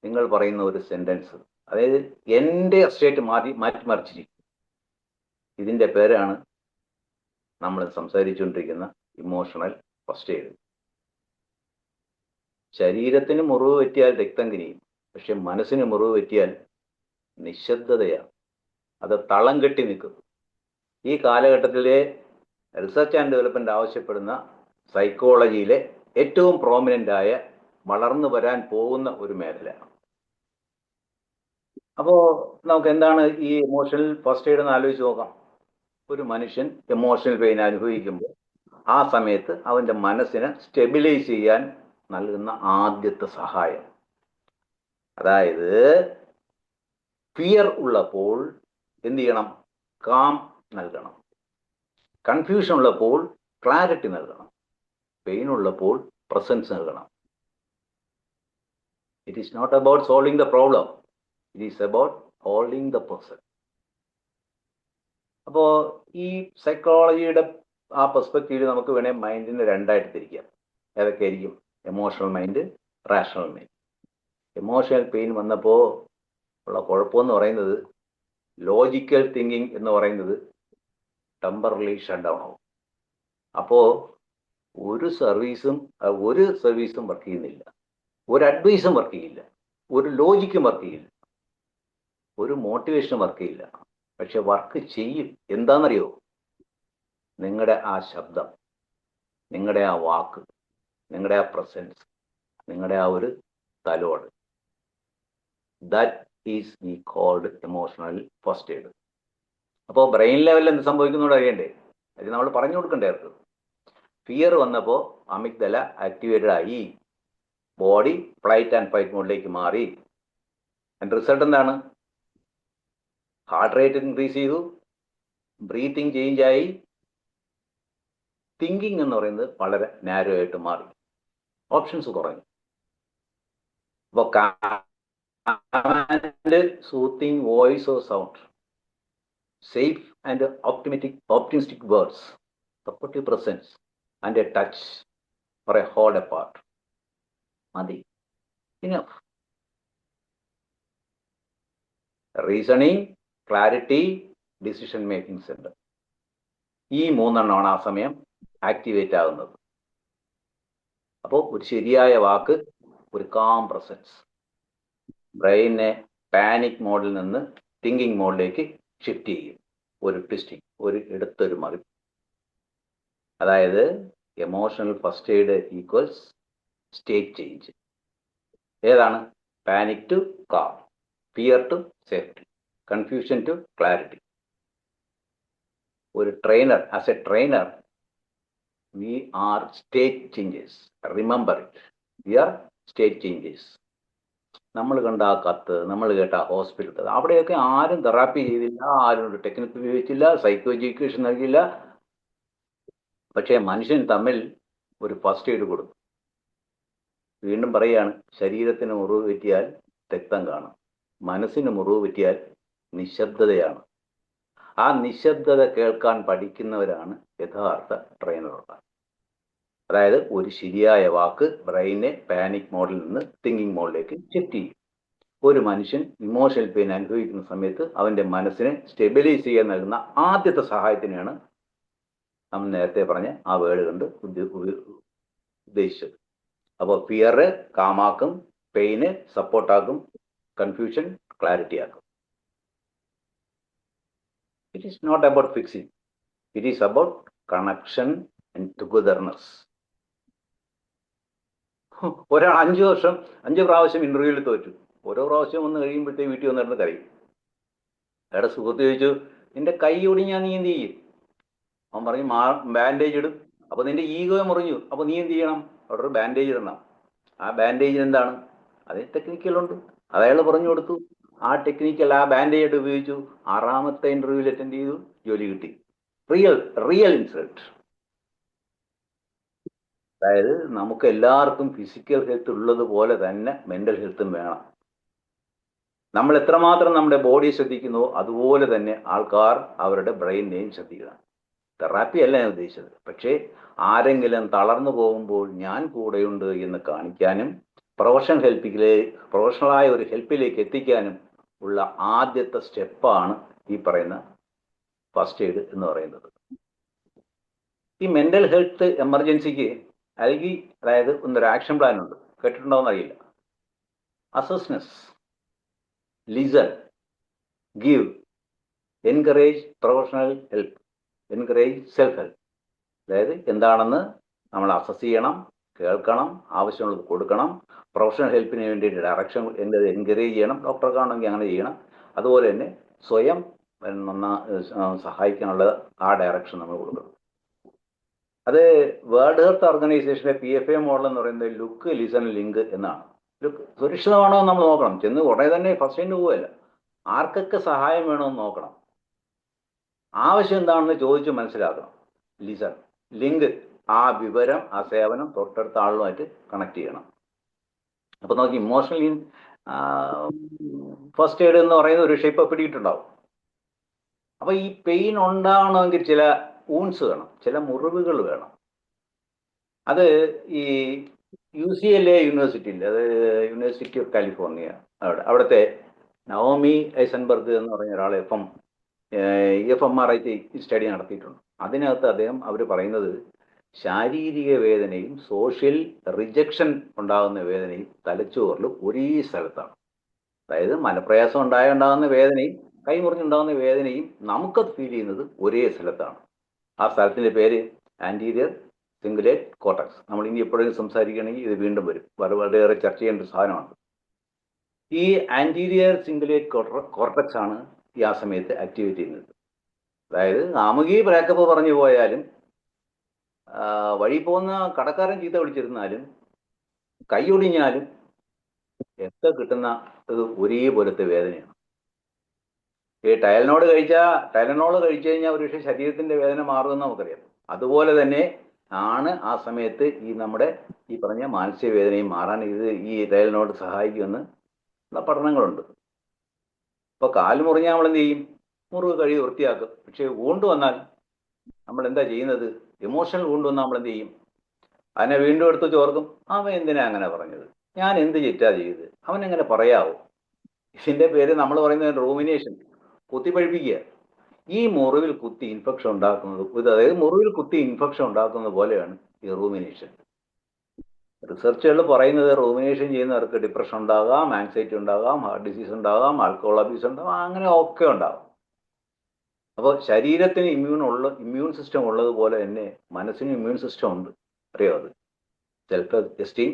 നിങ്ങൾ പറയുന്ന ഒരു സെൻറ്റൻസ്, അതായത് എൻ്റെ സ്റ്റേറ്റ് മാറ്റിമറിച്ചിരിക്കും. ഇതിൻ്റെ പേരാണ് നമ്മൾ സംസാരിച്ചുകൊണ്ടിരിക്കുന്ന ഇമോഷണൽ ഫസ്റ്റ് എയ്ഡ്. ശരീരത്തിന് മുറിവ് പറ്റിയാൽ രക്തം കിനിയും, പക്ഷെ മനസ്സിന് മുറിവ് പറ്റിയാൽ നിശബ്ദതയാണ്. അത് തളം കെട്ടി നിൽക്കും. ഈ കാലഘട്ടത്തിലെ റിസർച്ച് ആൻഡ് ഡെവലപ്മെൻറ്റ് ആവശ്യപ്പെടുന്ന സൈക്കോളജിയിലെ ഏറ്റവും പ്രോമിനൻ്റായ വളർന്നു വരാൻ പോകുന്ന ഒരു മേഖല. അപ്പോൾ നമുക്ക് എന്താണ് ഈ ഇമോഷണൽ ഫസ്റ്റ് എയ്ഡ് എന്ന് ആലോചിച്ച് നോക്കാം. ഒരു മനുഷ്യൻ എമോഷണൽ പെയിൻ അനുഭവിക്കുമ്പോൾ ആ സമയത്ത് അവൻ്റെ മനസ്സിനെ സ്റ്റെബിലൈസ് ചെയ്യാൻ നൽകുന്ന ആദ്യത്തെ സഹായം, അതായത് ഫിയർ ഉള്ളപ്പോൾ എന്ത് ചെയ്യണം? കാം നൽകണം. കൺഫ്യൂഷൻ ഉള്ളപ്പോൾ ക്ലാരിറ്റി നൽകണം. പെയിൻ ഉള്ളപ്പോൾ പ്രസൻസ് നൽകണം. It is not about solving the problem, it is about holding the person. അപ്പോൾ ഈ സൈക്കോളജിയുടെ ആ പെർസ്പെക്റ്റീവിൽ നമുക്ക് വേണേൽ മൈൻഡിനെ രണ്ടായിട്ട് തിരിക്കാം. ഏതൊക്കെയായിരിക്കും? Emotional mind, rational mind. Emotional pain വന്നപ്പോൾ ഉള്ള കുഴപ്പമെന്ന് പറയുന്നത് ലോജിക്കൽ തിങ്കിങ് എന്ന് പറയുന്നത് ടെമ്പറലി ഷട്ട് ഡൗൺ ആവും. അപ്പോൾ ഒരു സർവീസും വർക്ക് ചെയ്യുന്നില്ല, ഒരു അഡ്വൈസും വർക്ക് ചെയ്യില്ല, ഒരു ലോജിക്കും വർക്ക് ചെയ്യില്ല, ഒരു മോട്ടിവേഷനും വർക്ക് ചെയ്യില്ല. പക്ഷെ വർക്ക് ചെയ്യും. എന്താണെന്നറിയോ? നിങ്ങളുടെ ആ ശബ്ദം, നിങ്ങളുടെ ആ വാക്ക്, നിങ്ങളുടെ ആ പ്രസൻസ്, നിങ്ങളുടെ ആ ഒരു തലോട്, that is we called emotional first aid. അപ്പോൾ ബ്രെയിൻ ലെവലിൽ എന്ത് സംഭവിക്കുന്നതോടെ അറിയണ്ടേ? അത് നമ്മൾ പറഞ്ഞു കൊടുക്കണ്ടേ അവർക്ക്. ഫിയർ വന്നപ്പോൾ അമിഗ്ഡല ആക്ടിവേറ്റഡ് ആയി, ബോഡി ഫ്ലൈറ്റ് ആൻഡ് ഫൈറ്റ് മോഡിലേക്ക് മാറി. അതിൻ്റെ റിസൾട്ട് എന്താണ്? ഹാർട്ട് റേറ്റ് ഇൻക്രീസ് ചെയ്തു, ബ്രീത്തിങ് ചേഞ്ച് ആയി, തിങ്കിങ് എന്ന് പറയുന്നത് വളരെ നാരോ ആയിട്ട് മാറി, ഓപ്ഷൻസ് കുറഞ്ഞു. അപ്പോൾ soothing voice or sound, safe and optimistic words, supportive presence, and a touch or a hold apart. Madi. Enough. Reasoning, clarity, decision making center. ഈ മൂന്നെണ്ണമാണ് ആ സമയം ആക്ടിവേറ്റ് ആകുന്നത്. അപ്പോൾ ഒരു ശരിയായ വാക്ക്, ഒരു കാം പ്രസൻസ് ബ്രെയിനെ പാനിക് മോഡിൽ നിന്ന് തിങ്കിങ് മോഡിലേക്ക് ഷിഫ്റ്റ് ചെയ്യും. ഒരു ട്വിസ്റ്റിംഗ്, ഒരു എടുത്തൊരു മറി. അതായത് emotional first aid equals state change. ഏതാണ്? Panic to calm, fear to safety, confusion to clarity. ഒരു trainer, as a trainer, we are state changers. Remember it, we are state changers. നമ്മൾ കണ്ട ആ കത്ത്, നമ്മൾ കേട്ട ആ ഹോസ്പിറ്റൽ, അവിടെയൊക്കെ ആരും തെറാപ്പി ചെയ്തില്ല, ആരും ഒരു ടെക്നിക്ക് ഉപയോഗിച്ചില്ല, സൈക്കോ എഡ്യൂക്കേഷൻ നൽകിയില്ല. പക്ഷേ മനുഷ്യൻ തമ്മിൽ ഒരു ഫസ്റ്റ് എയ്ഡ് കൊടുത്തു. വീണ്ടും പറയുകയാണ്, ശരീരത്തിന് മുറിവ് പറ്റിയാൽ രക്തം കാണും, മനസ്സിന് മുറിവ് പറ്റിയാൽ നിശബ്ദതയാണ്. ആ നിശബ്ദത കേൾക്കാൻ പഠിക്കുന്നവരാണ് യഥാർത്ഥ ട്രെയിനർമാർ. അതായത് ഒരു ശരിയായ വാക്ക് ബ്രെയിനെ പാനിക് മോഡിൽ നിന്ന് തിങ്കിങ് മോഡിലേക്ക് ഷിഫ്റ്റ് ചെയ്യും. ഒരു മനുഷ്യൻ ഇമോഷണൽ പെയിൻ അനുഭവിക്കുന്ന സമയത്ത് അവൻ്റെ മനസ്സിനെ സ്റ്റെബിലൈസ് ചെയ്യാൻ നൽകുന്ന ആദ്യത്തെ സഹായത്തിനെയാണ് നമ്മൾ നേരത്തെ പറഞ്ഞ ആ വേർഡ് കൊണ്ട് ഉദ്ദേശിച്ചത്. അപ്പോൾ ഫിയർ കാമാക്കും, പെയിന് സപ്പോർട്ടാക്കും, കൺഫ്യൂഷൻ ക്ലാരിറ്റി ആക്കും. It is not about fixing, it is about connection and togetherness. ഒരാൾ 5 പ്രാവശ്യം ഇന്റർവ്യൂവിൽ തോറ്റു. ഓരോ പ്രാവശ്യം വന്ന് കഴിയുമ്പോഴത്തേക്ക് വീട്ടിൽ വന്നിരുന്ന് കരയും. അയാളുടെ സുഹൃത്ത് ചോദിച്ചു, നിന്റെ കൈ ഒടിഞ്ഞാൽ നീ എന്ത് ചെയ്യും? അവൻ പറഞ്ഞു, ബാൻഡേജ് ഇടും. അപ്പോൾ നിന്റെ ഈഗോ മുറിഞ്ഞു, അപ്പോൾ നീ എന്ത് ചെയ്യണം? അവിടെ ഒരു ബാൻഡേജ് ഇടണം. ആ ബാൻഡേജിന് എന്താണ്? അതിന് ടെക്നിക്കലുണ്ട്. അത് അയാൾ പറഞ്ഞു കൊടുത്തു. ആ ടെക്നിക്കൽ, ആ ബാൻഡേജ് ഉപയോഗിച്ചു. 6ാമത്തെ ഇന്റർവ്യൂവിൽ അറ്റൻഡ് ചെയ്തു, ജോലി കിട്ടി. Real insult. അതായത് നമുക്ക് എല്ലാവർക്കും ഫിസിക്കൽ ഹെൽത്ത് ഉള്ളതുപോലെ തന്നെ മെൻ്റൽ ഹെൽത്തും വേണം. നമ്മൾ എത്രമാത്രം നമ്മുടെ ബോഡി ശ്രദ്ധിക്കുന്നുവോ അതുപോലെ തന്നെ ആൾക്കാർ അവരുടെ ബ്രെയിനെയും ശ്രദ്ധിക്കണം. തെറാപ്പി അല്ല ഞാൻ ഉദ്ദേശിച്ചത്. പക്ഷേ ആരെങ്കിലും തളർന്നു പോകുമ്പോൾ ഞാൻ കൂടെയുണ്ട് എന്ന് കാണിക്കാനും പ്രൊഫഷണലായ ഒരു ഹെൽപ്പിലേക്ക് എത്തിക്കാനും ഉള്ള ആദ്യത്തെ സ്റ്റെപ്പാണ് ഈ പറയുന്ന ഫസ്റ്റ് എയ്ഡ് എന്ന് പറയുന്നത്. ഈ മെൻ്റൽ ഹെൽത്ത് എമർജൻസിക്ക് അതായത് ഒന്നൊരു ആക്ഷൻ പ്ലാൻ ഉണ്ട്. കേട്ടിട്ടുണ്ടോയെന്ന് അറിയില്ല. അസസ്നെസ്, listen, give, encourage professional help, encourage self help. അതായത് എന്താണെന്ന് നമ്മൾ അസസ് ചെയ്യണം, കേൾക്കണം, ആവശ്യമുള്ളത് കൊടുക്കണം, പ്രൊഫഷണൽ ഹെൽപ്പിന് വേണ്ടി ഡയറക്ഷൻ എൻകറേജ് ചെയ്യണം. ഡോക്ടറെ കാണണമെങ്കിൽ അങ്ങനെ ചെയ്യണം. അതുപോലെ തന്നെ സ്വയം സഹായിക്കാനുള്ള ആ ഡയറക്ഷൻ നമ്മൾ കൊടുക്കണം. അത് വേൾഡ് ഹെൽത്ത് ഓർഗനൈസേഷന്റെ PFA മോഡൽ എന്ന് പറയുന്നത് ലുക്ക്, ലിസൺ, ലിങ്ക് എന്നാണ്. ലുക്ക് സുരക്ഷിതമാണോ എന്ന് നമ്മൾ നോക്കണം. ചെന്ന് ഉടനെ തന്നെ ഫസ്റ്റ് എയ്ഡ് പോവുകയല്ല. ആർക്കൊക്കെ സഹായം വേണമെന്ന് നോക്കണം. ആവശ്യം എന്താണെന്ന് ചോദിച്ച് മനസ്സിലാക്കണം. ലിസൺ, ലിങ്ക്, ആ വിവരം, ആ സേവനം തൊട്ടടുത്ത ആളുമായിട്ട് കണക്ട് ചെയ്യണം. അപ്പോൾ നമുക്ക് ഇമോഷണലി ഫസ്റ്റ് എയ്ഡ് എന്ന് പറയുന്ന ഒരു ഷേപ്പ് പിടിയിട്ടുണ്ടാവും. അപ്പൊ ഈ പെയിൻ ഉണ്ടാവണമെങ്കിൽ ചില വൂൺസ് വേണം, ചില മുറിവുകൾ വേണം. അത് ഈ UCLA യൂണിവേഴ്സിറ്റിയിൽ, അത് യൂണിവേഴ്സിറ്റി ഓഫ് കാലിഫോർണിയ, അവിടുത്തെ നവോമി ഐസൻബർഗ് എന്ന് പറഞ്ഞ ഒരാൾ FMRI സ്റ്റഡി നടത്തിയിട്ടുണ്ട്. അതിനകത്ത് അവർ പറയുന്നത് ശാരീരിക വേദനയും സോഷ്യൽ റിജക്ഷൻ ഉണ്ടാകുന്ന വേദനയും തലച്ചോറിൽ ഒരേ സ്ഥലത്താണ്. അതായത് മനപ്രയാസം ഉണ്ടാകുന്ന വേദനയും കൈമുറിഞ്ഞുണ്ടാകുന്ന വേദനയും നമുക്കത് ഫീൽ ചെയ്യുന്നത് ഒരേ സ്ഥലത്താണ്. ആ സ്ഥലത്തിൻ്റെ പേര് ആൻറ്റീരിയർ സിംഗുലേറ്റ് കോർട്ടക്സ്. നമ്മൾ ഇനി എപ്പോഴും സംസാരിക്കുകയാണെങ്കിൽ ഇത് വീണ്ടും വരും, വളരെയേറെ ചർച്ച ചെയ്യേണ്ട ഒരു സാധനമാണ്. ഈ ആൻറ്റീരിയർ സിംഗുലേറ്റ് കോർട്ടക്സ് ആണ് ഈ ആ സമയത്ത് ആക്ടിവേറ്റ് ചെയ്യുന്നത്. അതായത് കാമുകി ബ്രേക്കപ്പ് പറഞ്ഞു പോയാലും, വഴി പോകുന്ന കടക്കാരൻ ചീത്ത വിളിച്ചിരുന്നാലും, കൈയൊടിഞ്ഞാലും ഒക്കെ കിട്ടുന്ന ഇത് ഒരേപോലത്തെ വേദനയാണ്. ഈ ടയലനോൾ കഴിച്ചു കഴിഞ്ഞാൽ ഒരു പക്ഷേ ശരീരത്തിന്റെ വേദന മാറുമെന്ന് നമുക്കറിയാം. അതുപോലെ തന്നെ ആണ് ആ സമയത്ത് നമ്മുടെ ഈ പറഞ്ഞ മാനസിക വേദനയും മാറാൻ ഈ ടയലനോൾ സഹായിക്കുമെന്ന് പഠനങ്ങളുണ്ട്. ഇപ്പൊ കാല് മുറിഞ്ഞാൽ നമ്മൾ എന്ത് ചെയ്യും? മുറിവ് കഴുകി വൃത്തിയാക്കും. പക്ഷെ വൂണ്ട് വന്നാൽ നമ്മൾ എന്താ ചെയ്യുന്നത്? ഇമോഷണൽ വൂണ്ട് വന്നാൽ നമ്മൾ എന്ത് ചെയ്യും? അതിനെ വീണ്ടും എടുത്ത് ചോർക്കും. അവൻ എന്തിനാ അങ്ങനെ പറഞ്ഞത്? ഞാൻ എന്ത് തെറ്റാ ചെയ്ത്? അവൻ എങ്ങനെ പറയാവോ? ഇതിന്റെ പേര് നമ്മൾ പറയുന്നത് റൂമിനേഷൻ, കുത്തിപ്പഴിപ്പിക്കുക. ഈ മുറിവിൽ കുത്തി ഇൻഫെക്ഷൻ ഉണ്ടാക്കുന്നത്, അതായത് മുറിവിൽ കുത്തി ഇൻഫെക്ഷൻ ഉണ്ടാക്കുന്നത് പോലെയാണ് ഈ റൂമിനേഷൻ. റിസർച്ചുകൾ പറയുന്നത് റൂമിനേഷൻ ചെയ്യുന്നവർക്ക് ഡിപ്രഷൻ ഉണ്ടാകാം, ആൻസൈറ്റി ഉണ്ടാകാം, ഹാർട്ട് ഡിസീസ് ഉണ്ടാകാം, ആൽക്കഹോൾ അബ്യൂസ് ഉണ്ടാകാം, അങ്ങനെ ഒക്കെ ഉണ്ടാകും. അപ്പോൾ ശരീരത്തിന് ഇമ്മ്യൂൺ സിസ്റ്റം ഉള്ളതുപോലെ തന്നെ മനസ്സിന് ഇമ്മ്യൂൺ സിസ്റ്റം ഉണ്ട്. അറിയോ? അത് self esteem,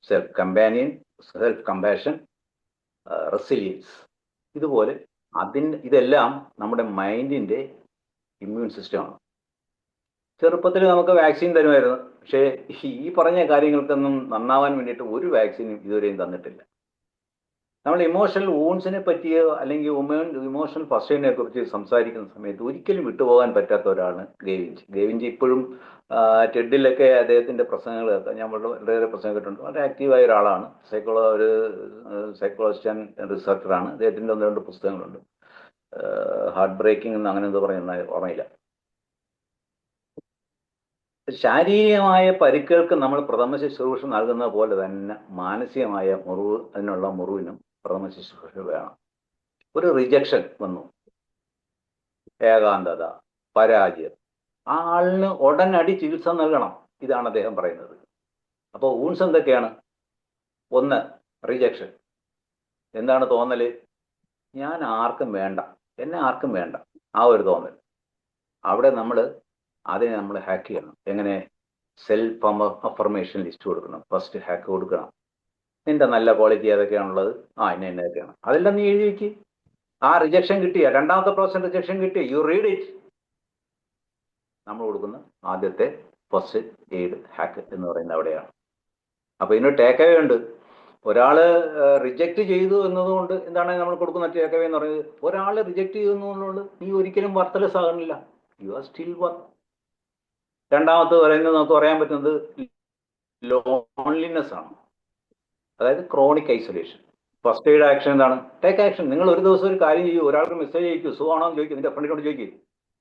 self compassion, resilience, ഇതുപോലെ ഇതെല്ലാം നമ്മുടെ മൈൻഡിൻ്റെ ഇമ്മ്യൂൺ സിസ്റ്റമാണ്. ചെറുപ്പത്തിൽ നമുക്ക് വാക്സിൻ തരുമായിരുന്നു. പക്ഷേ ഈ പറഞ്ഞ കാര്യങ്ങൾക്കൊന്നും നന്നാവാൻ വേണ്ടിയിട്ട് ഒരു വാക്സിനും ഇതുവരെയും തന്നിട്ടില്ല. നമ്മൾ ഇമോഷണൽ വൂൺസിനെ പറ്റിയോ അല്ലെങ്കിൽ ഇമോഷണൽ ഫസ്റ്റ് എയ്ഡിനെ കുറിച്ച് സംസാരിക്കുന്ന സമയത്ത് ഒരിക്കലും വിട്ടുപോകാൻ പറ്റാത്ത ഒരാളാണ് ഗേവിഞ്ചി. ഇപ്പോഴും ടെഡിലൊക്കെ അദ്ദേഹത്തിൻ്റെ പ്രസംഗങ്ങൾ കേൾക്കാം. ഞാൻ വളരെയേറെ പ്രസംഗം കേട്ടിട്ടുണ്ട്. വളരെ ആക്റ്റീവായ ഒരാളാണ്. ഒരു സൈക്കോളജിസ്റ്റ് ആൻഡ് റിസർച്ചറാണ്. അദ്ദേഹത്തിൻ്റെ 1-2 പുസ്തകങ്ങളുണ്ട്. ഹാർട്ട് ബ്രേക്കിംഗ് എന്ന് അങ്ങനെ എന്തോ പറയുന്ന ഓർമ്മയില്ല. ശാരീരികമായ പരിക്കുകൾക്ക് നമ്മൾ പ്രഥമ ശുശ്രൂഷ നൽകുന്നത് പോലെ തന്നെ മാനസികമായ അതിനുള്ള മുറിവിനും പ്രഥമ ശുശ്രൂഷ വേണം. ഒരു റിജക്ഷൻ വന്നു, ഏകാന്തത, പരാജയം, ആ ആളിന് ഉടനടി ചികിത്സ നൽകണം. ഇതാണ് അദ്ദേഹം പറയുന്നത്. അപ്പോൾ വൂൺസ് എന്തൊക്കെയാണ്? 1, റിജക്ഷൻ. എന്താണ് തോന്നൽ? ഞാൻ ആർക്കും വേണ്ട, എന്നെ ആർക്കും വേണ്ട, ആ ഒരു തോന്നൽ. അവിടെ അതിനെ നമ്മൾ ഹാക്ക് ചെയ്യണം. എങ്ങനെ? സെൽഫ് അഫർമേഷൻ ലിസ്റ്റ് കൊടുക്കണം. ഫസ്റ്റ് ഹാക്ക് കൊടുക്കണം. നിന്റെ നല്ല ക്വാളിറ്റി ഏതൊക്കെയാണുള്ളത്? ഇന്നതൊക്കെയാണ്. അതെല്ലാം നീ എഴുതി വയ്ക്ക്. ആ റിജക്ഷൻ കിട്ടിയ, 2ാമത്തെ പ്രാവശ്യം റിജക്ഷൻ കിട്ടിയ, യു റീഡ് ഇറ്റ്. നമ്മൾ കൊടുക്കുന്ന ആദ്യത്തെ ഫസ്റ്റ് എയ്ഡ് ഹാക്ക് എന്ന് പറയുന്നത് അവിടെയാണ്. അപ്പോൾ ഇതിന് ടേക്ക് അവേ ഉണ്ട്. ഒരാൾ റിജക്റ്റ് ചെയ്തു എന്നതുകൊണ്ട് എന്താണ് നമ്മൾ കൊടുക്കുന്ന ടേക്ക് അവേ എന്ന് പറയുന്നത്? ഒരാൾ റിജക്റ്റ് ചെയ്തു എന്നുള്ളത് നീ ഒരിക്കലും വർത്ത്ലെസ് ആകുന്നില്ല. You are still worth. 2ാമത്തെ പറയുന്നത് നമുക്ക് പറയാൻ പറ്റുന്നത് ലോൺലിനെസ് ആണ്. അതായത് chronic isolation. First aid action എന്താണ്? Take action. നിങ്ങൾ ഒരു ദിവസം ഒരു കാര്യം ചെയ്യൂ, ഒരാൾക്ക് മെസ്സേജ് അയക്കൂ, സുഖമാണോ എന്ന് ചോദിക്കും, നിന്റെ ഫ്രണ്ടിനോട് ചോദിക്കും.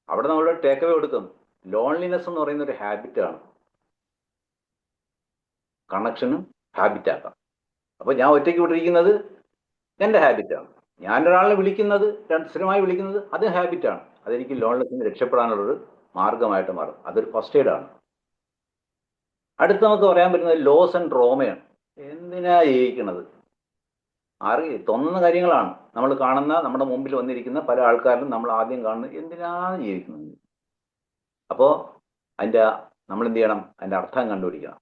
അവിടെ നമ്മൾ ടേക്ക് അവേ കൊടുക്കും. ലോൺലിനെസ് എന്ന് പറയുന്ന ഒരു ഹാബിറ്റാണ്. കണക്ഷനും ഹാബിറ്റാക്കാം. അപ്പോൾ ഞാൻ ഒറ്റയ്ക്ക് വിട്ടിരിക്കുന്നത് എൻ്റെ ഹാബിറ്റാണ്. ഞാനൊരാളെ വിളിക്കുന്നത്, സ്ഥിരമായി വിളിക്കുന്നത്, അത് ഹാബിറ്റാണ്. അതെനിക്ക് ലോൺലെസ്സിൽ നിന്ന് രക്ഷപ്പെടാനുള്ളൊരു മാർഗമായിട്ട് മാറും. അതൊരു ഫസ്റ്റ് എയ്ഡാണ്. അടുത്ത് നമുക്ക് പറയാൻ പറ്റുന്നത് ലോസ് ആൻഡ് ട്രോമയാണ്. എന്തിനാ ജീവിക്കണത്? തോന്നുന്ന കാര്യങ്ങളാണ്. നമ്മൾ കാണുന്ന, നമ്മുടെ മുമ്പിൽ വന്നിരിക്കുന്ന പല ആൾക്കാരിലും നമ്മൾ ആദ്യം കാണുന്നത് എന്തിനാണ് ജീവിക്കുന്നത്. അപ്പോൾ നമ്മൾ എന്ത് ചെയ്യണം? അതിൻ്റെ അർത്ഥം കണ്ടുപിടിക്കണം.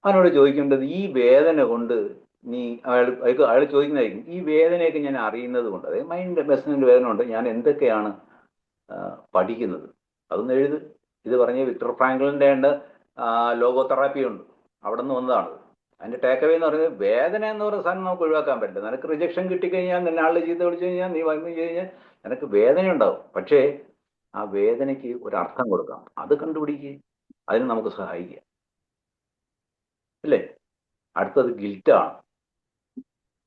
അവനോട് ചോദിക്കേണ്ടത്, ഈ വേദന കൊണ്ട് അയാൾ ചോദിക്കുന്നതായിരിക്കും, ഈ വേദനയൊക്കെ ഞാൻ അറിയുന്നത് കൊണ്ട്, അതായത് മൈൻഡ് ബെസ്റ്റിൻ്റെ വേദന കൊണ്ട് ഞാൻ എന്തൊക്കെയാണ് പഠിക്കുന്നത്? അതൊന്ന് എഴുത്. ഇത് പറഞ്ഞ വിക്ടർ ഫ്രാങ്ക്ലിൻ്റെ ലോഗോതെറാപ്പി ഉണ്ട്, അവിടെ നിന്ന് വന്നതാണ്. അതിൻ്റെ ടേക്ക് അവേ എന്ന് പറയുന്നത്, വേദന എന്ന് പറയുന്ന സാധനം നമുക്ക് ഒഴിവാക്കാൻ പറ്റില്ല. നിനക്ക് റിജക്ഷൻ കിട്ടിക്കഴിഞ്ഞാൽ, നിന്നെ ആളുടെ ചീത്ത വിളിച്ചു കഴിഞ്ഞാൽ, നീ വന്നു കഴിഞ്ഞാൽ നിനക്ക് വേദന ഉണ്ടാവും. പക്ഷേ ആ വേദനയ്ക്ക് ഒരർത്ഥം കൊടുക്കാം. അത് കണ്ടുപിടിക്കുക. അതിന് നമുക്ക് സഹായിക്കുക, അല്ലേ? അടുത്തത് ഗിൽറ്റാണ്.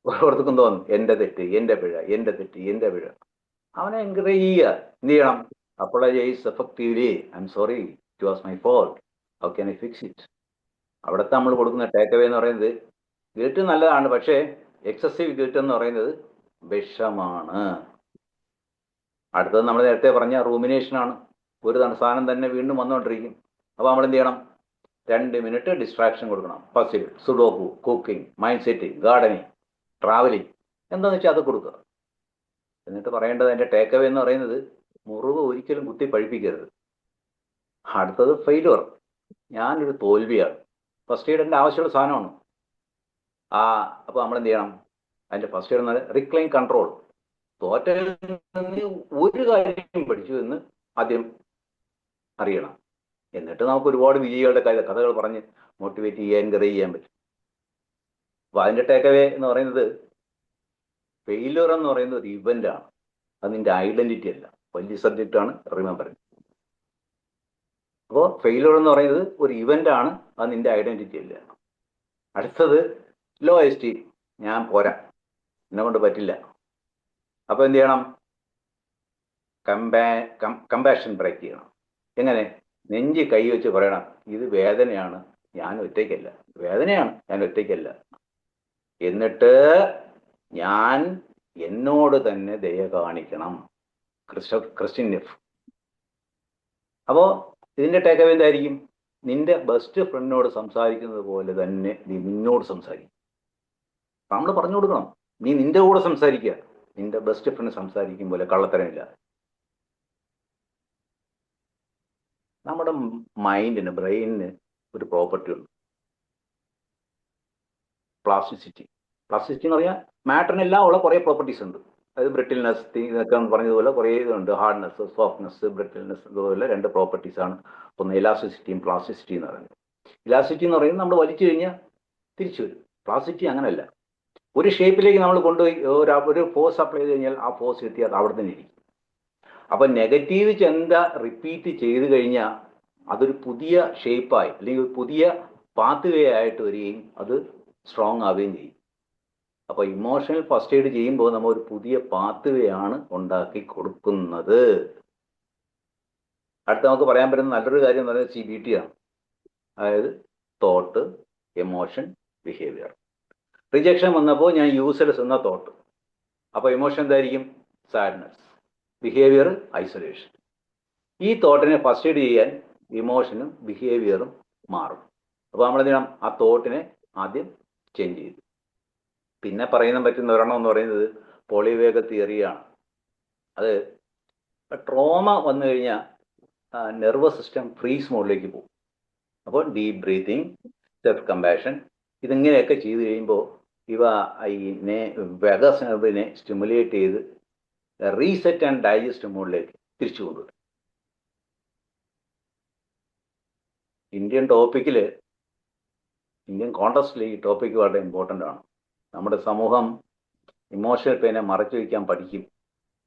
ഓരോരുത്തർക്കും തോന്നും എൻ്റെ തെറ്റ്, എൻ്റെ പിഴ, എൻ്റെ തെറ്റ്, എൻ്റെ പിഴ. അവനെ എൻകറേജ് ചെയ്യുക. എന്ത് ചെയ്യണം? Apologise effectively, I am sorry, it was my fault, how can I fix it. അവിടുത്തെ നമ്മൾ കൊടുക്കുന്ന ടേക്ക് അവേ എന്ന് പറയുന്നത് ഗിൽറ്റ് നല്ലതാണ്, പക്ഷേ എക്സസീവ് ഗിൽറ്റ് എന്ന് പറയുന്നത് വിഷമാണ്. അടുത്തത് നമ്മൾ നേരത്തെ പറഞ്ഞ റൂമിനേഷനാണ്. ഒരു സാധനം തന്നെ വീണ്ടും വന്നുകൊണ്ടിരിക്കും. അപ്പോൾ നമ്മൾ എന്ത് ചെയ്യണം? 2 മിനിറ്റ് ഡിസ്ട്രാക്ഷൻ കൊടുക്കണം. Puzzle, sudoku, cooking, mind setting, gardening, travelling, എന്താണെന്ന് വെച്ചാൽ അത് കൊടുക്കുക. എന്നിട്ട് പറയേണ്ടത് അതിൻ്റെ ടേക്ക് അവേ എന്ന് പറയുന്നത് മുറിവ് ഒരിക്കലും കുത്തി പഴിപ്പിക്കരുത്. അടുത്തത് ഫെയിലുവർ, ഞാനൊരു തോൽവിയാണ്. ഫസ്റ്റ് എയ്ഡ് എൻ്റെ ആവശ്യമുള്ള സാധനമാണ്. അപ്പോൾ നമ്മൾ എന്ത് ചെയ്യണം? അതിൻ്റെ ഫസ്റ്റ് എയ്ഡ് എന്ന് പറയുന്നത് റിക്ലൈൻ കൺട്രോൾ. തോറ്റയിൽ നിന്ന് ഒരു കാര്യം പഠിച്ചു എന്ന് ആദ്യം അറിയണം. എന്നിട്ട് നമുക്ക് ഒരുപാട് വിജയികളുടെ കഥകൾ പറഞ്ഞ് മോട്ടിവേറ്റ് ചെയ്യാൻ, എൻകറേജ് ചെയ്യാൻ പറ്റും. അപ്പോൾ അതിൻ്റെ ടേക്ക് അവേ എന്ന് പറയുന്നത് ഫെയിലുവർ എന്ന് പറയുന്നത് ഒരു ഇവൻ്റാണ്, അത് നിൻ്റെ ഐഡൻറ്റിറ്റി അല്ല. വലിയ സബ്ജക്റ്റാണ്, റിമെമ്പർ. അപ്പോൾ ഫെയിലുവർ എന്ന് പറയുന്നത് ഒരു ഇവൻ്റാണ്, അത് നിൻ്റെ ഐഡൻറ്റിറ്റി അല്ല. അടുത്തത് ലോ എസ്റ്റീം, ഞാൻ പോരാ, എന്നെ കൊണ്ട് പറ്റില്ല. അപ്പോൾ എന്ത് ചെയ്യണം? കമ്പാഷൻ ബ്രേക്ക് ചെയ്യണം. എങ്ങനെ? നെഞ്ചി കൈ വെച്ച് പറയണം, ഇത് വേദനയാണ്, ഞാൻ ഒറ്റയ്ക്കല്ല, വേദനയാണ്, ഞാൻ ഒറ്റയ്ക്കല്ല. എന്നിട്ട് ഞാൻ എന്നോട് തന്നെ ദയ കാണിക്കണം. Christian F. അപ്പോൾ ഇതിൻ്റെ ടേക്ക് അവേ എന്തായിരിക്കും? നിന്റെ ബെസ്റ്റ് ഫ്രണ്ടിനോട് സംസാരിക്കുന്നത് പോലെ തന്നെ നീ നിന്നോട് സംസാരിക്കും. നമ്മൾ പറഞ്ഞു കൊടുക്കണം, നീ നിന്റെ കൂടെ സംസാരിക്കുക, നിന്റെ ബെസ്റ്റ് ഫ്രണ്ട് സംസാരിക്കും പോലെ, കള്ളത്തരമില്ല. നമ്മുടെ മൈൻഡിന്, ബ്രെയിനിന് ഒരു പ്രോപ്പർട്ടി ഉണ്ട്, പ്ലാസ്റ്റിസിറ്റി. പ്ലാസ്റ്റിസിറ്റി എന്ന് പറഞ്ഞാൽ മാറ്ററിനെല്ലാം ഉള്ള കുറേ പ്രോപ്പർട്ടീസ് ഉണ്ട്. അതായത് ബ്രിട്ടിൽനെസ്, ഇതൊക്കെ പറഞ്ഞതുപോലെ കുറേ ഇതുണ്ട്. ഹാർഡ്നെസ്, സോഫ്റ്റ്നെസ്, ബ്രിട്ടിൽനെസ്, ഇതുപോലെ 2 പ്രോപ്പർട്ടീസാണ്. ഒന്ന് ഇലാസ്റ്റിസിറ്റിയും പ്ലാസ്റ്റിസിറ്റി എന്ന് പറയുന്നത്. ഇലാസ്റ്റിസിറ്റി എന്ന് പറയുന്നത് നമ്മൾ വലിച്ചു കഴിഞ്ഞാൽ തിരിച്ചു വരും. പ്ലാസ്റ്റിസിറ്റി അങ്ങനെയല്ല. ഒരു ഷേപ്പിലേക്ക് നമ്മൾ കൊണ്ടുപോയി ഒരു ഫോഴ്സ് അപ്ലൈ ചെയ്ത് കഴിഞ്ഞാൽ ആ ഫോഴ്സ് കിട്ടി അത് അവിടെ തന്നെ ഇരിക്കും. അപ്പം നെഗറ്റീവ് ചിന്ത റിപ്പീറ്റ് ചെയ്ത് കഴിഞ്ഞാൽ അതൊരു പുതിയ ഷേപ്പായി, അല്ലെങ്കിൽ ഒരു പുതിയ പാത്ത് വേ ആയിട്ട് വരികയും അത് സ്ട്രോങ് ആവുകയും ചെയ്യും. അപ്പോൾ ഇമോഷണൽ ഫസ്റ്റ് എയ്ഡ് ചെയ്യുമ്പോൾ നമ്മൾ ഒരു പുതിയ പാത്ത് വേ ആണ് ഉണ്ടാക്കി കൊടുക്കുന്നത്. അടുത്ത നമുക്ക് പറയാൻ പറ്റുന്ന നല്ലൊരു കാര്യം എന്ന് പറയുന്നത് CBT ആണ്. അതായത് തോട്ട്, എമോഷൻ, ബിഹേവിയർ. റിജക്ഷൻ വന്നപ്പോൾ ഞാൻ യൂസ്ലെസ് എന്ന തോട്ട്. അപ്പോൾ ഇമോഷൻ എന്തായിരിക്കും? സാഡ്നെസ്. Behaviour isolation. ഈ തോട്ടിനെ ഫസ്റ്റ് എയ്ഡ് ചെയ്യാൻ ഇമോഷനും ബിഹേവിയറും മാറും. അപ്പോൾ നമ്മൾ എന്ത് ചെയ്യണം? ആ തോട്ടിനെ ആദ്യം ചേഞ്ച് ചെയ്തു. പിന്നെ പറയുന്ന പറ്റുന്ന ഒരെണ്ണം എന്ന് പറയുന്നത് പോളിവേഗ തിയറിയാണ്. അത് ട്രോമ വന്നു കഴിഞ്ഞാൽ നെർവസ് സിസ്റ്റം ഫ്രീസ് മോഡിലേക്ക് പോകും. അപ്പോൾ ഡീപ്പ് ബ്രീത്തിങ്, സെൽഫ് കമ്പാഷൻ, ഇതിങ്ങനെയൊക്കെ ചെയ്ത് കഴിയുമ്പോൾ ഇവ ഈ വെഗസ് നെർവിനെ സ്റ്റിമുലേറ്റ് ചെയ്ത് റീസെറ്റ് ആൻഡ് ഡൈജസ്റ്റ് മോഡിലേക്ക് തിരിച്ചു കൊണ്ടുവരും. ഇന്ത്യൻ കോണ്ടസ്റ്റിൽ ഈ ടോപ്പിക്ക് വളരെ ഇമ്പോർട്ടൻ്റ് ആണ്. നമ്മുടെ സമൂഹം ഇമോഷണൽ പെയിനെ മറച്ചു വയ്ക്കാൻ പഠിക്കും.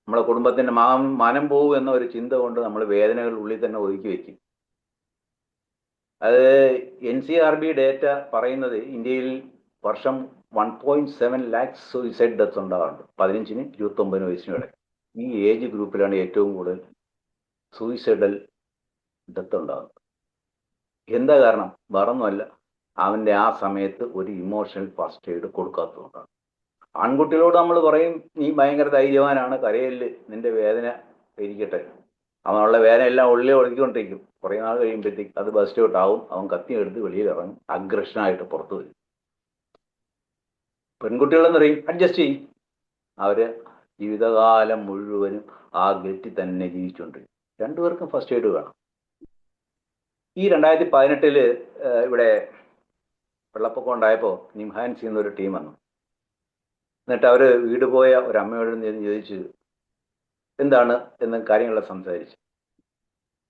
നമ്മുടെ കുടുംബത്തിൻ്റെ മാനം പോകും എന്ന ഒരു ചിന്ത കൊണ്ട് നമ്മൾ വേദനകൾ ഉള്ളിൽ തന്നെ ഒതുക്കി വയ്ക്കും. അത് NCRB ഡേറ്റ പറയുന്നത് ഇന്ത്യയിൽ വർഷം 1.7 ലാക്സ് സൂയിസൈഡ് ഡെത്ത്സ് ഉണ്ടാകാറുണ്ട്. 15-നും 29 വയസ്സിനും ഇടയ്ക്ക്. ഈ ഏജ് ഗ്രൂപ്പിലാണ് ഏറ്റവും കൂടുതൽ സൂയിസൈഡൽ ഡെത്ത് ഉണ്ടാകുന്നത്. എന്താ കാരണം? വേറൊന്നുമല്ല, അവൻ്റെ ആ സമയത്ത് ഒരു ഇമോഷണൽ ഫസ്റ്റ് എയ്ഡ് കൊടുക്കാത്തതുകൊണ്ടാണ്. ആൺകുട്ടികളോട് നമ്മൾ പറയും, നീ ഭയങ്കര ധൈര്യവാനാണ്, കരയല്ല്, നിന്റെ വേദന ഇരിക്കട്ടെ. അവനുള്ള വേദന എല്ലാം ഉള്ളിൽ ഒഴുകിക്കൊണ്ടിരിക്കും. കുറേ നാൾ കഴിയുമ്പോഴത്തേക്ക് അത് ബസ്റ്റ് ഔട്ട് ആവും. അവൻ കത്തി എടുത്ത് വെളിയിൽ ഇറങ്ങും, അഗ്രഷനായിട്ട് പുറത്തു വരും. പെൺകുട്ടികളെന്ന് പറയും, അഡ്ജസ്റ്റ് ചെയ്യും. അവർ ജീവിതകാലം മുഴുവനും ആ ഗിൽറ്റിൽ തന്നെ ജീവിച്ചുകൊണ്ടിരിക്കും. 2 പേർക്കും ഫസ്റ്റ് എയ്ഡ് വേണം. ഈ 2018 ഇവിടെ വെള്ളപ്പൊക്കം ഉണ്ടായപ്പോൾ നിംഹാൻസ് എന്നൊരു ടീം വന്നു. എന്നിട്ട് അവർ വീട് പോയ ഒരു അമ്മയോട് ചോദിച്ചു എന്താണ് എന്ന കാര്യങ്ങളെ സംസാരിച്ചു.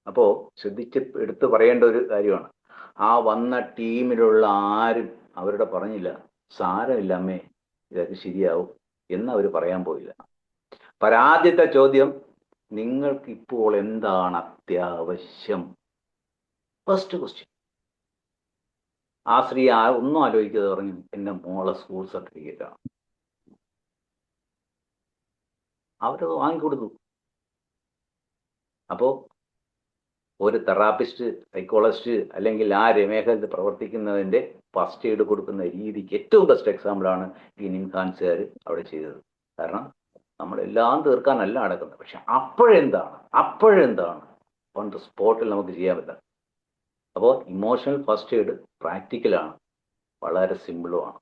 അപ്പോൾ ശ്രദ്ധിച്ച് എടുത്തു പറയേണ്ട ഒരു കാര്യമാണ്, ആ വന്ന ടീമിലുള്ള ആരും അവരുടെ പറഞ്ഞില്ല സാരമില്ല അമ്മേ, ഇതൊക്കെ ശരിയാവും എന്ന് അവർ പറയാൻ പോയില്ല. പരാദ്യത്തെ ചോദ്യം, നിങ്ങൾക്ക് ഇപ്പോൾ എന്താണ് അത്യാവശ്യം? First question. ആ സ്ത്രീ ഒന്നും ആലോചിക്കാതെ പറഞ്ഞു, എൻ്റെ മോളെ സ്കൂൾ സർട്ടിഫിക്കറ്റാണ്. അവരത് വാങ്ങിക്കൊടുത്തു. അപ്പോൾ ഒരു തെറാപ്പിസ്റ്റ്, സൈക്കോളജിസ്റ്റ് അല്ലെങ്കിൽ ആ മേഖലയിൽ പ്രവർത്തിക്കുന്നതിൻ്റെ ഫസ്റ്റ് എയ്ഡ് കൊടുക്കുന്ന രീതിക്ക് ഏറ്റവും ബെസ്റ്റ് എക്സാമ്പിളാണ് ഈ നിംഹാൻസുകാർ അവിടെ ചെയ്തത്. കാരണം നമ്മളെല്ലാം തീർക്കാനല്ല നടക്കുന്നത്, പക്ഷെ അപ്പോഴെന്താണ് ഓൺ ദ സ്പോട്ടിൽ നമുക്ക് ചെയ്യാൻ പറ്റുന്നത്. അപ്പോൾ ഇമോഷണൽ ഫസ്റ്റ് എയ്ഡ് പ്രാക്ടിക്കലാണ്, വളരെ സിമ്പിളുമാണ്.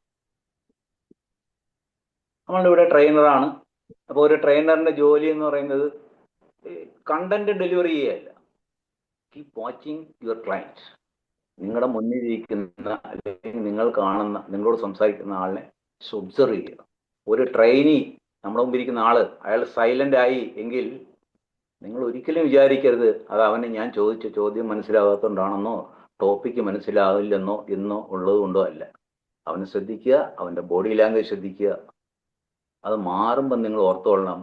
നമ്മളുടെ ഇവിടെ ട്രെയിനറാണ്. അപ്പോൾ ഒരു ട്രെയിനറിൻ്റെ ജോലി എന്ന് പറയുന്നത് കണ്ടന്റ് ഡെലിവറി ചെയ്യുകയല്ല. Keep watching your client. നിങ്ങളുടെ മുന്നിലിരിക്കുന്ന അല്ലെങ്കിൽ നിങ്ങൾ കാണുന്ന, നിങ്ങളോട് സംസാരിക്കുന്ന ആളിനെ ഒബ്സർവ് ചെയ്യുക. ഒരു ട്രെയിനി നമ്മുടെ മുമ്പിരിക്കുന്ന ആള് അയാൾ സൈലന്റ് ആയി എങ്കിൽ നിങ്ങൾ ഒരിക്കലും വിചാരിക്കരുത് അത് അവന് ഞാൻ ചോദിച്ച ചോദ്യം മനസ്സിലാകാത്തതുകൊണ്ടാണെന്നോ ടോപ്പിക്ക് മനസ്സിലാവില്ലെന്നോ എന്നോ ഉള്ളത് കൊണ്ടോ അല്ല. അവനെ ശ്രദ്ധിക്കുക, അവൻ്റെ ബോഡി ലാംഗ്വേജ് ശ്രദ്ധിക്കുക. അത് മാറുമ്പം നിങ്ങൾ ഓർത്തോളണം,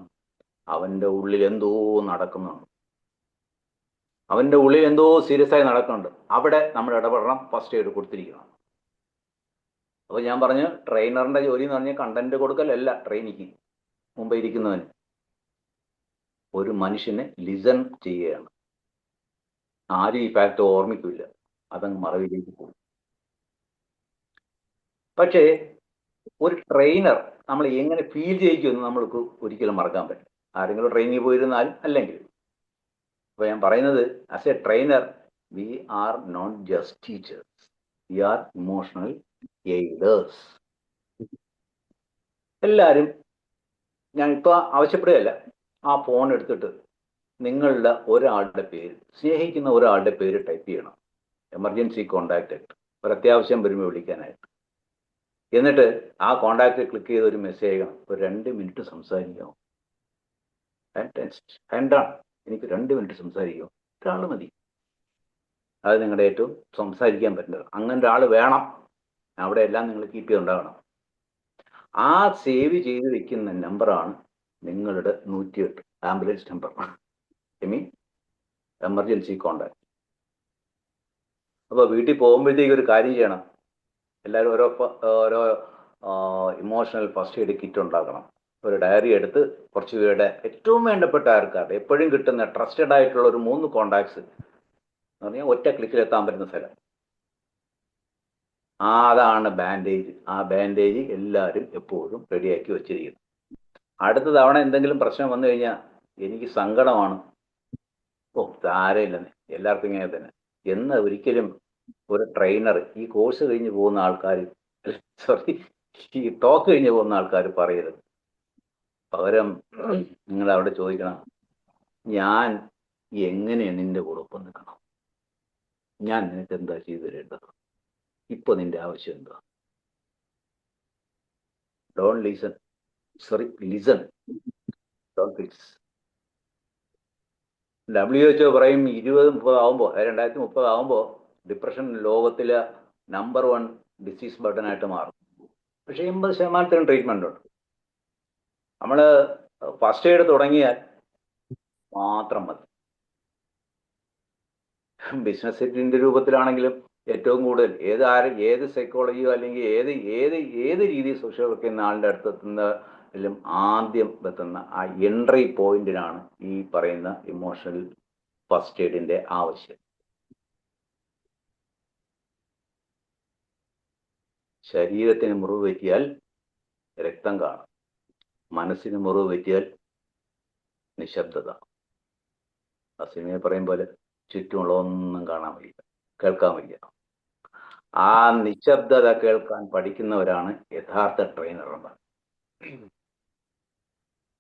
അവൻ്റെ ഉള്ളിൽ എന്തോ നടക്കുന്നുണ്ട്, അവൻ്റെ ഉള്ളിൽ എന്തോ സീരിയസ് ആയി നടക്കുന്നുണ്ട്. അവിടെ നമ്മൾ ഇടപെടണം, ഫസ്റ്റ് എയ്ഡ് കൊടുത്തിരിക്കണം. അപ്പോൾ ഞാൻ പറഞ്ഞു, ട്രെയിനറിൻ്റെ ജോലി എന്ന് പറഞ്ഞാൽ കണ്ടന്റ് കൊടുക്കലല്ല. ട്രെയിനിക്ക് മുമ്പ് ഇരിക്കുന്നവന് ഒരു മനുഷ്യനെ ലിസൺ ചെയ്യുകയാണ്. ആരും ഈ ഫാക്ട് ഓർമ്മിക്കില്ല, അതങ്ങ് മറവിലേക്ക് പോകും. പക്ഷേ ഒരു ട്രെയിനർ നമ്മൾ എങ്ങനെ ഫീൽ ചെയ്യിക്കുമെന്ന് നമ്മൾക്ക് ഒരിക്കലും മറക്കാൻ പറ്റില്ല, ആരെങ്കിലും ട്രെയിനിങ് പോയിരുന്നാലും അല്ലെങ്കിൽ. അപ്പോൾ ഞാൻ പറയുന്നത്, as a trainer we are not just teachers, we are emotional aiders. എല്ലാവരും, ഞാൻ ഇപ്പോൾ ആവശ്യപ്പെടുകയല്ല, ആ ഫോൺ എടുത്തിട്ട് നിങ്ങളുടെ ഒരാളുടെ പേര്, സ്നേഹിക്കുന്ന ഒരാളുടെ പേര് ടൈപ്പ് ചെയ്യണം, എമർജൻസി കോണ്ടാക്ട് ആയിട്ട്, ഒരു അത്യാവശ്യം വരുമ്പോൾ വിളിക്കാനായിട്ട്. എന്നിട്ട് ആ കോണ്ടാക്ട് ക്ലിക്ക് ചെയ്ത് ഒരു മെസ്സേജ് അയക്കണം, ഒരു 2 മിനിറ്റ് സംസാരിക്കാം. എന്താണ്, എനിക്ക് 2 മിനിറ്റ് സംസാരിക്കാം, ഒരാൾ മതി. അത് നിങ്ങളുടെ ഏറ്റവും സംസാരിക്കാൻ പറ്റുന്നത്. അങ്ങനെ ഒരാൾ വേണം. അവിടെ എല്ലാം നിങ്ങൾ കീപ്പ് ചെയ്തുണ്ടാകണം. ആ സേവ് ചെയ്ത് വെക്കുന്ന നമ്പറാണ് നിങ്ങളുടെ 108 ambulance number, I mean emergency contact. അപ്പോൾ വീട്ടിൽ പോകുമ്പോഴത്തേക്ക് ഒരു കാര്യം ചെയ്യണം, എല്ലാവരും ഓരോ ഇമോഷണൽ ഫസ്റ്റ് എയ്ഡ് കിറ്റ് ഉണ്ടാക്കണം. ഒരു ഡയറി എടുത്ത് കുറച്ച് പേരുടെ ഏറ്റവും വേണ്ടപ്പെട്ട ആൾക്കാരുടെ എപ്പോഴും കിട്ടുന്ന ട്രസ്റ്റഡ് ആയിട്ടുള്ള ഒരു 3 കോണ്ടാക്ട്സ് എന്ന് പറഞ്ഞാൽ ഒറ്റ ക്ലിക്കിൽ എത്താൻ പറ്റുന്ന സ്ഥലം, അതാണ് ബാൻഡേജ്. ആ ബാൻഡേജ് എല്ലാവരും എപ്പോഴും റെഡിയാക്കി വെച്ചിരിക്കുന്നു. അടുത്ത തവണ എന്തെങ്കിലും പ്രശ്നം വന്നു കഴിഞ്ഞാൽ എനിക്ക് സങ്കടമാണ്, സാരമില്ലെന്ന്, എല്ലാവർക്കും ഇങ്ങനെ തന്നെ എന്ന് ഒരിക്കലും ഒരു ട്രെയിനർ, ഈ കോഴ്സ് കഴിഞ്ഞ് പോകുന്ന ആൾക്കാർ, ഈ ടോക്ക് കഴിഞ്ഞ് പോകുന്ന ആൾക്കാർ പറയരുത്. പകരം നിങ്ങൾ അവിടെ ചോദിക്കണം, ഞാൻ എങ്ങനെയാണ് നിന്റെ കൂടെ ഒപ്പം നിൽക്കണം, ഞാൻ നിനക്ക് എന്താ ചെയ്തു തരേണ്ടത്, ഇപ്പൊ നിന്റെ ആവശ്യം എന്താ. Don't listen, listen, don't fix. WHO പറയും 2030 ആകുമ്പോൾ, 2030 ആകുമ്പോൾ ഡിപ്രഷൻ ലോകത്തിലെ നമ്പർ 1 ഡിസീസ് ബർഡനായിട്ട് മാറും. പക്ഷേ 80% ട്രീറ്റ്മെൻ്റ് ഉണ്ട്. നമ്മൾ ഫസ്റ്റ് എയ്ഡ് തുടങ്ങിയാൽ മാത്രം മതി. ബിസിനസ്സിൻ്റെ രൂപത്തിലാണെങ്കിലും ഏറ്റവും കൂടുതൽ ഏത് സൈക്കോളജിയോ അല്ലെങ്കിൽ ഏത് രീതിയിൽ സോഷ്യൽ വർക്ക് ചെയ്യുന്ന ആളുടെ അടുത്ത് എത്തുന്നതിലും ആദ്യം എത്തുന്ന ആ എൻട്രി പോയിന്റിനാണ് ഈ പറയുന്ന ഇമോഷണൽ ഫസ്റ്റ് എയ്ഡിൻ്റെ ആവശ്യം. ശരീരത്തിന് മുറിവ് പറ്റിയാൽ രക്തം കാണും, മനസ്സിന് മുറിവ് പറ്റിയാൽ നിശബ്ദത. ആ സിനിമയെ പറയും പോലെ ചുറ്റുമുള്ളതൊന്നും കാണാൻ വയ്യ, കേൾക്കാൻ വയ്യ. ആ നിശബ്ദത കേൾക്കാൻ പഠിക്കുന്നവരാണ് യഥാർത്ഥ ട്രെയിനർമാർ.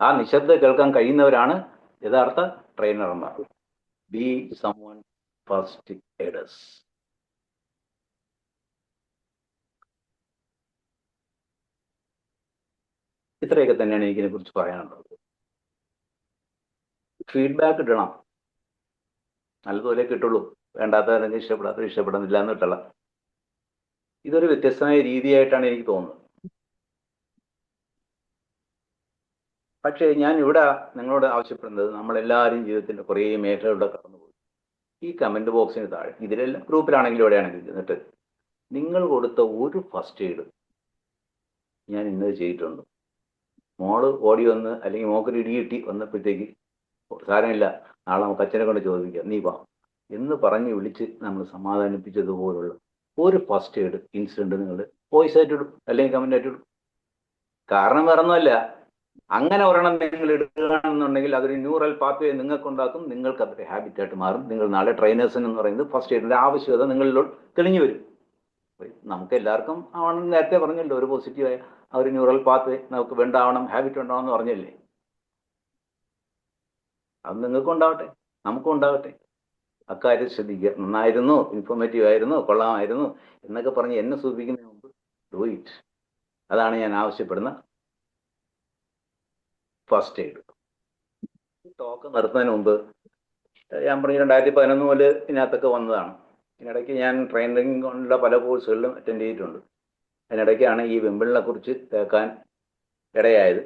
ആ നിശബ്ദത കേൾക്കാൻ കഴിയുന്നവരാണ് യഥാർത്ഥ ട്രെയിനർമാർ. Be someone first aiders. ഇത്രയൊക്കെ തന്നെയാണ് എനിക്കിതിനെ കുറിച്ച് പറയാനുള്ളത്. ഫീഡ്ബാക്ക് ഇടണം, നല്ലതുപോലെ കിട്ടുള്ളൂ. വേണ്ടാത്തവരെങ്കിൽ ഇഷ്ടപ്പെടുന്നില്ല എന്ന് കിട്ടണം. ഇതൊരു വ്യത്യസ്തമായ രീതിയായിട്ടാണ് എനിക്ക് തോന്നുന്നത്. പക്ഷേ ഞാൻ ഇവിടെ നിങ്ങളോട് ആവശ്യപ്പെടുന്നത്, നമ്മളെല്ലാവരും ജീവിതത്തിൻ്റെ കുറേ മേഖലകളുടെ കടന്നുപോയി. ഈ കമൻറ്റ് ബോക്സിന് താഴെ, ഇതിലെല്ലാം ഗ്രൂപ്പിലാണെങ്കിലും എവിടെയാണെങ്കിലും എന്നിട്ട് നിങ്ങൾ കൊടുത്ത ഒരു ഫസ്റ്റ് എയ്ഡ് ഞാൻ ഇന്നത് ചെയ്തിട്ടുണ്ട്, മോള് ഓടി വന്ന് അല്ലെങ്കിൽ മോക്കൊരു ഇടി കിട്ടി വന്നപ്പോഴത്തേക്ക് സാരമില്ല നാളെ നമുക്ക് അച്ഛനെ കൊണ്ട് ചോദിക്കാം, നീ വാ എന്ന് പറഞ്ഞ് വിളിച്ച് നമ്മൾ സമാധാനിപ്പിച്ചതുപോലുള്ള ഒരു ഫസ്റ്റ് എയ്ഡ് ഇൻസിഡന്റ് നിങ്ങൾ വോയിസ് ആയിട്ട് ഇടും, അല്ലെങ്കിൽ കമന്റ് ആയിട്ട് ഇടും. കാരണം വേറെ ഒന്നുമല്ല, അങ്ങനെ ഒരെണ്ണം നിങ്ങൾ എടുക്കുകയാണെന്നുണ്ടെങ്കിൽ അതൊരു ന്യൂറൽ പാത്വേ നിങ്ങൾക്കുണ്ടാക്കും, നിങ്ങൾക്ക് അതൊരു ഹാബിറ്റായിട്ട് മാറും. നിങ്ങൾ നാളെ ട്രെയിനേഴ്സിന് എന്ന് പറയുന്നത് ഫസ്റ്റ് എയ്ഡിന്റെ ആവശ്യകത നിങ്ങളിലോട്ട് തെളിഞ്ഞു വരും. നമുക്ക് എല്ലാവർക്കും ആവണം, നേരത്തെ പറഞ്ഞല്ലോ, ഒരു പോസിറ്റീവായ ആ ഒരു ന്യൂറൽ പാത്വേ നമുക്ക് വേണ്ടാവണം, ഹാബിറ്റ് ഉണ്ടാവണം എന്ന് പറഞ്ഞല്ലേ. അത് നിങ്ങൾക്കും ഉണ്ടാവട്ടെ, നമുക്കും ഉണ്ടാവട്ടെ. അക്കാര്യം ശ്രദ്ധിക്കുക. നന്നായിരുന്നു, ഇൻഫോർമേറ്റീവ് ആയിരുന്നു, കൊള്ളാമായിരുന്നു എന്നൊക്കെ പറഞ്ഞ് എന്നെ സൂചിപ്പിക്കുന്നതിന് മുമ്പ് ഡു ഇറ്റ്. അതാണ് ഞാൻ ആവശ്യപ്പെടുന്ന ഫസ്റ്റ് എയ്ഡ്. ടോക്ക് നിർത്തുന്നതിന് മുമ്പ് ഞാൻ പറഞ്ഞു 2011 മുതൽ ഇതിനകത്തൊക്കെ വന്നതാണ്. ഇതിനിടയ്ക്ക് ഞാൻ ട്രെയിനിങ്ങിലുള്ള പല കോഴ്സുകളിലും അറ്റൻഡ് ചെയ്തിട്ടുണ്ട്. അതിനിടയ്ക്കാണ് ഈ വെമ്പിളിനെ കുറിച്ച് കേൾക്കാൻ ഇടയായത്.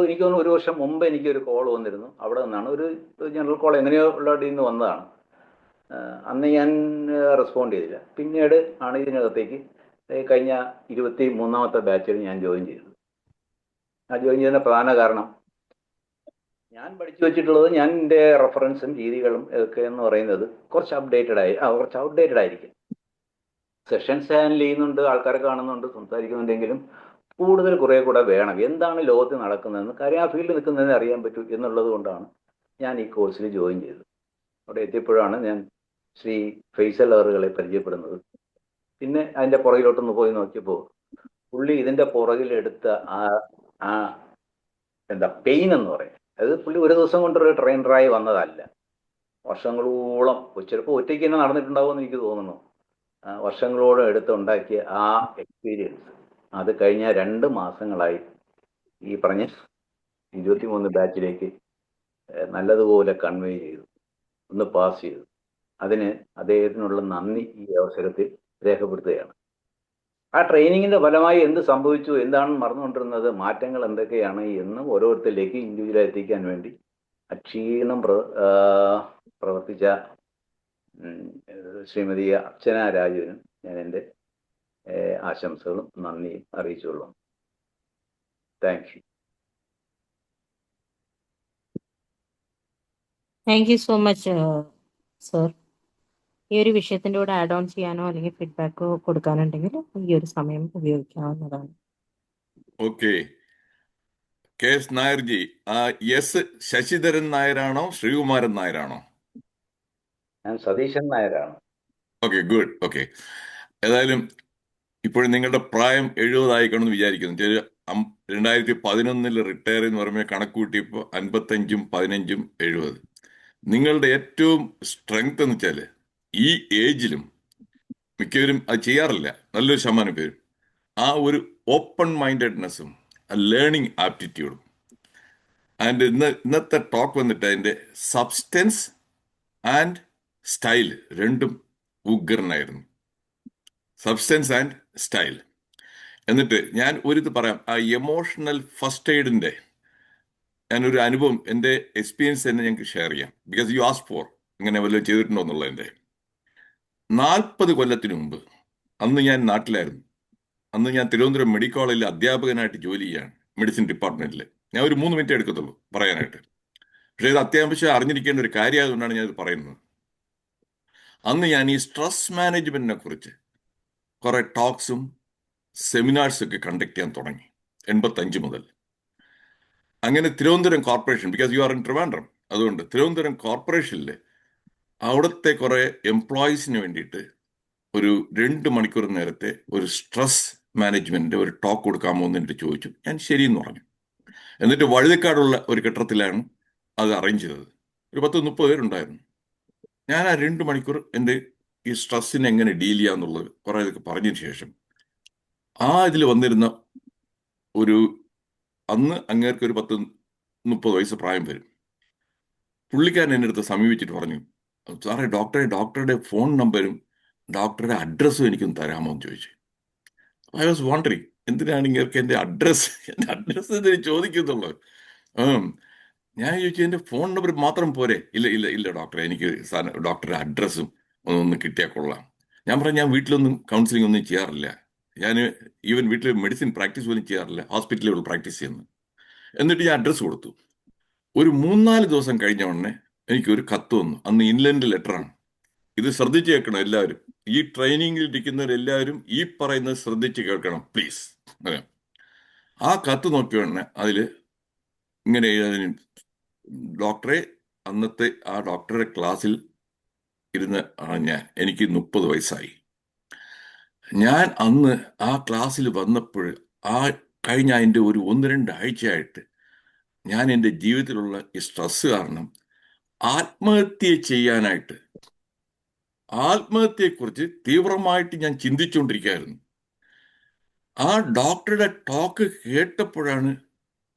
എനിക്ക് തോന്നുന്നു 1 വർഷം മുമ്പ് എനിക്കൊരു കോൾ വന്നിരുന്നു. അവിടെ നിന്നാണ് ഒരു ജനറൽ കോൾ എങ്ങനെയോ ഉള്ളതിൽ നിന്ന് വന്നതാണ്. അന്ന് ഞാൻ റെസ്പോണ്ട് ചെയ്തില്ല. പിന്നീട് ആണ് ഇതിനകത്തേക്ക് കഴിഞ്ഞ 23ാമത്തെ ബാച്ചിൽ ഞാൻ ജോയിൻ ചെയ്തത്. ആ ജോയിൻ ചെയ്യുന്ന പ്രധാന കാരണം, ഞാൻ പഠിച്ചു വെച്ചിട്ടുള്ളത്, ഞാൻ എൻ്റെ റെഫറൻസും രീതികളും ഒക്കെ എന്ന് പറയുന്നത് കുറച്ച് ഔട്ട്ഡേറ്റഡ് ആയിരിക്കും. സെഷൻസ് ഹാൻഡിൽ ചെയ്യുന്നുണ്ട്, ആൾക്കാരെ കാണുന്നുണ്ട്, സംസാരിക്കുന്നുണ്ടെങ്കിലും കൂടുതൽ കുറേ കൂടെ വേണം. എന്താണ് ലോകത്ത് നടക്കുന്നതെന്ന് കാര്യം ആ ഫീൽഡിൽ നിൽക്കുന്നതെന്ന് അറിയാൻ പറ്റൂ എന്നുള്ളത് കൊണ്ടാണ് ഞാൻ ഈ കോഴ്സിൽ ജോയിൻ ചെയ്തത്. അവിടെ എത്തിയപ്പോഴാണ് ഞാൻ ശ്രീ ഫൈസൽ അവറുകളെ പരിചയപ്പെടുന്നത്. പിന്നെ അതിൻ്റെ പുറകിലോട്ടൊന്ന് പോയി നോക്കിയപ്പോൾ പുള്ളി ഇതിൻ്റെ പുറകിലെടുത്ത ആ എന്താ പെയിൻ എന്ന് പറയും, അത് പുള്ളി ഒരു ദിവസം കൊണ്ടൊരു ട്രെയിനറായി വന്നതല്ല. വർഷങ്ങളോളം, ചിലപ്പോൾ ഒറ്റയ്ക്ക് തന്നെ നടന്നിട്ടുണ്ടാവുമെന്ന് എനിക്ക് തോന്നുന്നു. വർഷങ്ങളോളം എടുത്തുണ്ടാക്കിയ ആ എക്സ്പീരിയൻസ് അത് കഴിഞ്ഞ 2 മാസങ്ങളായി ഈ പറഞ്ഞ 23 ബാച്ചിലേക്ക് നല്ലതുപോലെ കൺവേ ചെയ്തു, ഒന്ന് പാസ് ചെയ്തു. അതിന് അദ്ദേഹത്തിനുള്ള നന്ദി ഈ അവസരത്തിൽ രേഖപ്പെടുത്തുകയാണ്. ആ ട്രെയിനിങ്ങിന്റെ ഫലമായി എന്ത് സംഭവിച്ചു, എന്താണ് മറന്നുകൊണ്ടിരുന്നത്, മാറ്റങ്ങൾ എന്തൊക്കെയാണ് എന്ന് ഓരോരുത്തരിലേക്ക് ഇൻഡിവിജ്വലായി എത്തിക്കാൻ വേണ്ടി അക്ഷീണം പ്രവർത്തിച്ച ശ്രീമതി അർച്ചന രാജുവിനും ഞാൻ എൻ്റെ ആശംസകളും നന്ദിയും അറിയിച്ചുകൊള്ളും. Thank you. Thank you so much sir. ഈ ഒരു വിഷയത്തിന്റെ കൂടെ ആഡ് ഓൺ ചെയ്യാനോ അല്ലെങ്കിൽ ഫീഡ്ബാക്കോ കൊടുക്കാനുണ്ടെങ്കിൽ ഈ ഒരു സമയം ഉപയോഗിക്കാവുന്നതാണ്. Okay, K S നായർജി, S Sasidharan നായരാണോ Sreekumaran നായരാണോ? ഞാൻ സതീശൻ നായരാണ്. Okay, good. ഓക്കെ, ഏതായാലും ഇപ്പോഴും നിങ്ങളുടെ പ്രായം 70 ആയിക്കണമെന്ന് വിചാരിക്കുന്നു. 2011 റിട്ടയർ എന്ന് പറയുമ്പോൾ കണക്ക് കൂട്ടിയപ്പോൾ 55ഉം 15ഉം 70. നിങ്ങളുടെ ഏറ്റവും സ്ട്രെങ്ത് എന്ന് വെച്ചാൽ ഈ ഏജിലും മിക്കവരും അത് ചെയ്യാറില്ല, നല്ലൊരു ശതമാനം പേരും, ആ ഒരു ഓപ്പൺ മൈൻഡഡ്നെസ്സും ലേണിംഗ് ആപ്റ്റിറ്റ്യൂഡും. ആൻഡ് ഇന്നത്തെ ടോക്ക് വന്നിട്ട് അതിൻ്റെ സബ്സ്റ്റൻസ് ആൻഡ് സ്റ്റൈൽ രണ്ടും ഉഗ്രനായിരുന്നു. Substance and style. എന്നിട്ട് ഞാൻ ഒരിത് പറയാം, ആ എമോഷണൽ ഫസ്റ്റ് എയ്ഡിൻ്റെ ഞാനൊരു അനുഭവം, എൻ്റെ എക്സ്പീരിയൻസ് തന്നെ ഞങ്ങൾക്ക് ഷെയർ ചെയ്യാം. ബിക്കോസ് യു ആസ്ക് ഫോർ ഇങ്ങനെ വല്ലതും ചെയ്തിട്ടുണ്ടോ എന്നുള്ളതിൻ്റെ. 40 കൊല്ലത്തിന് മുമ്പ്, അന്ന് ഞാൻ നാട്ടിലായിരുന്നു. അന്ന് ഞാൻ തിരുവനന്തപുരം മെഡിക്കൽ കോളേജിൽ അധ്യാപകനായിട്ട് ജോലി ചെയ്യാണ്, മെഡിസിൻ ഡിപ്പാർട്ട്മെന്റിൽ. ഞാൻ ഒരു 3 മിനിറ്റ് എടുക്കത്തുള്ളൂ പറയാനായിട്ട്, പക്ഷേ ഇത് അത്യാവശ്യം അറിഞ്ഞിരിക്കേണ്ട ഒരു കാര്യമായതുകൊണ്ടാണ് ഞാനിത് പറയുന്നത്. അന്ന് ഞാൻ ഈ സ്ട്രെസ് മാനേജ്മെന്റിനെ കുറിച്ച് കുറെ ടോക്സും സെമിനാർസും ഒക്കെ കണ്ടക്ട് ചെയ്യാൻ തുടങ്ങി 85 മുതൽ. അങ്ങനെ Thiruvananthapuram corporation, because you are in Trivandrum, അതുകൊണ്ട് തിരുവനന്തപുരം കോർപ്പറേഷനിൽ അവിടുത്തെ കുറെ എംപ്ലോയീസിന് വേണ്ടിയിട്ട് ഒരു 2 മണിക്കൂർ നേരത്തെ ഒരു സ്ട്രെസ് മാനേജ്മെന്റിന്റെ ഒരു ടോക്ക് കൊടുക്കാമോ എന്ന് എന്നിട്ട് ചോദിച്ചു. ഞാൻ ശരിയെന്ന് പറഞ്ഞു. എന്നിട്ട് വഴുതക്കാടുള്ള ഒരു കെട്ടിടത്തിലാണ് അത് അറേഞ്ച് ചെയ്തത്. ഒരു 10-30 പേരുണ്ടായിരുന്നു. ഞാൻ ആ 2 മണിക്കൂർ എൻ്റെ ഈ സ്ട്രെസ്സിനെ എങ്ങനെ ഡീൽ ചെയ്യാന്നുള്ളത് കുറെ ഇതൊക്കെ പറഞ്ഞതിന് ശേഷം ഇതിൽ വന്നിരുന്ന ഒരു, അന്ന് അങ്ങേർക്ക് ഒരു 10-30 വയസ്സ് പ്രായം വരും, പുള്ളിക്കാരൻ എൻ്റെ അടുത്ത് സമീപിച്ചിട്ട് പറഞ്ഞു, സാറേ ഡോക്ടറുടെ ഫോൺ നമ്പരും ഡോക്ടറുടെ അഡ്രസ്സും എനിക്കൊന്ന് തരാമോ എന്ന് ചോദിച്ചു. ഐ വാസ് വണ്ടറിങ്, എന്തിനാണ് ഇങ്ങനെ എൻ്റെ അഡ്രസ്സ് എന്തിനു ചോദിക്കുന്നുള്ളത്. ഞാൻ ചോദിച്ചു, എൻ്റെ ഫോൺ നമ്പർ മാത്രം പോരെ? ഇല്ല ഡോക്ടറെ, എനിക്ക് ഡോക്ടറുടെ അഡ്രസ്സും ഒന്ന് കിട്ടിയാൽ കൊള്ളാം. ഞാൻ പറഞ്ഞു, ഞാൻ വീട്ടിലൊന്നും കൗൺസിലിംഗ് ഒന്നും ചെയ്യാറില്ല, ഞാൻ ഈവൻ വീട്ടിൽ മെഡിസിൻ പ്രാക്ടീസ് പോലും ചെയ്യാറില്ല, ഹോസ്പിറ്റലിൽ പ്രാക്ടീസ് ചെയ്യുന്നു. എന്നിട്ട് ഞാൻ അഡ്രസ്സ് കൊടുത്തു. ഒരു 3-4 ദിവസം കഴിഞ്ഞ ഉടനെ എനിക്കൊരു കത്ത് വന്നു. അന്ന് ഇൻലൻഡ് ലെറ്ററാണ്. ഇത് ശ്രദ്ധിച്ച് കേൾക്കണം എല്ലാവരും. ഈ ട്രെയിനിങ്ങിൽ ഇരിക്കുന്നവരെല്ലാവരും ഈ പറയുന്നത് ശ്രദ്ധിച്ച് കേൾക്കണം പ്ലീസ്. ആ കത്ത് നോക്കിയാണ് അതിൽ ഇങ്ങനെ ഡോക്ടറെ, അന്നത്തെ ആ ഡോക്ടറുടെ ക്ലാസ്സിൽ ഇരുന്ന് എനിക്ക് 30 വയസ്സായി. ഞാൻ അന്ന് ആ ക്ലാസ്സിൽ വന്നപ്പോൾ കഴിഞ്ഞ അതിൻ്റെ ഒരു 1-2 ആഴ്ചയായിട്ട് ഞാൻ എൻ്റെ ജീവിതത്തിലുള്ള ഈ സ്ട്രെസ് കാരണം ആത്മഹത്യയെക്കുറിച്ച് തീവ്രമായിട്ട് ഞാൻ ചിന്തിച്ചുകൊണ്ടിരിക്കുകയായിരുന്നു. ആ ഡോക്ടറുടെ ടോക്ക് കേട്ടപ്പോഴാണ്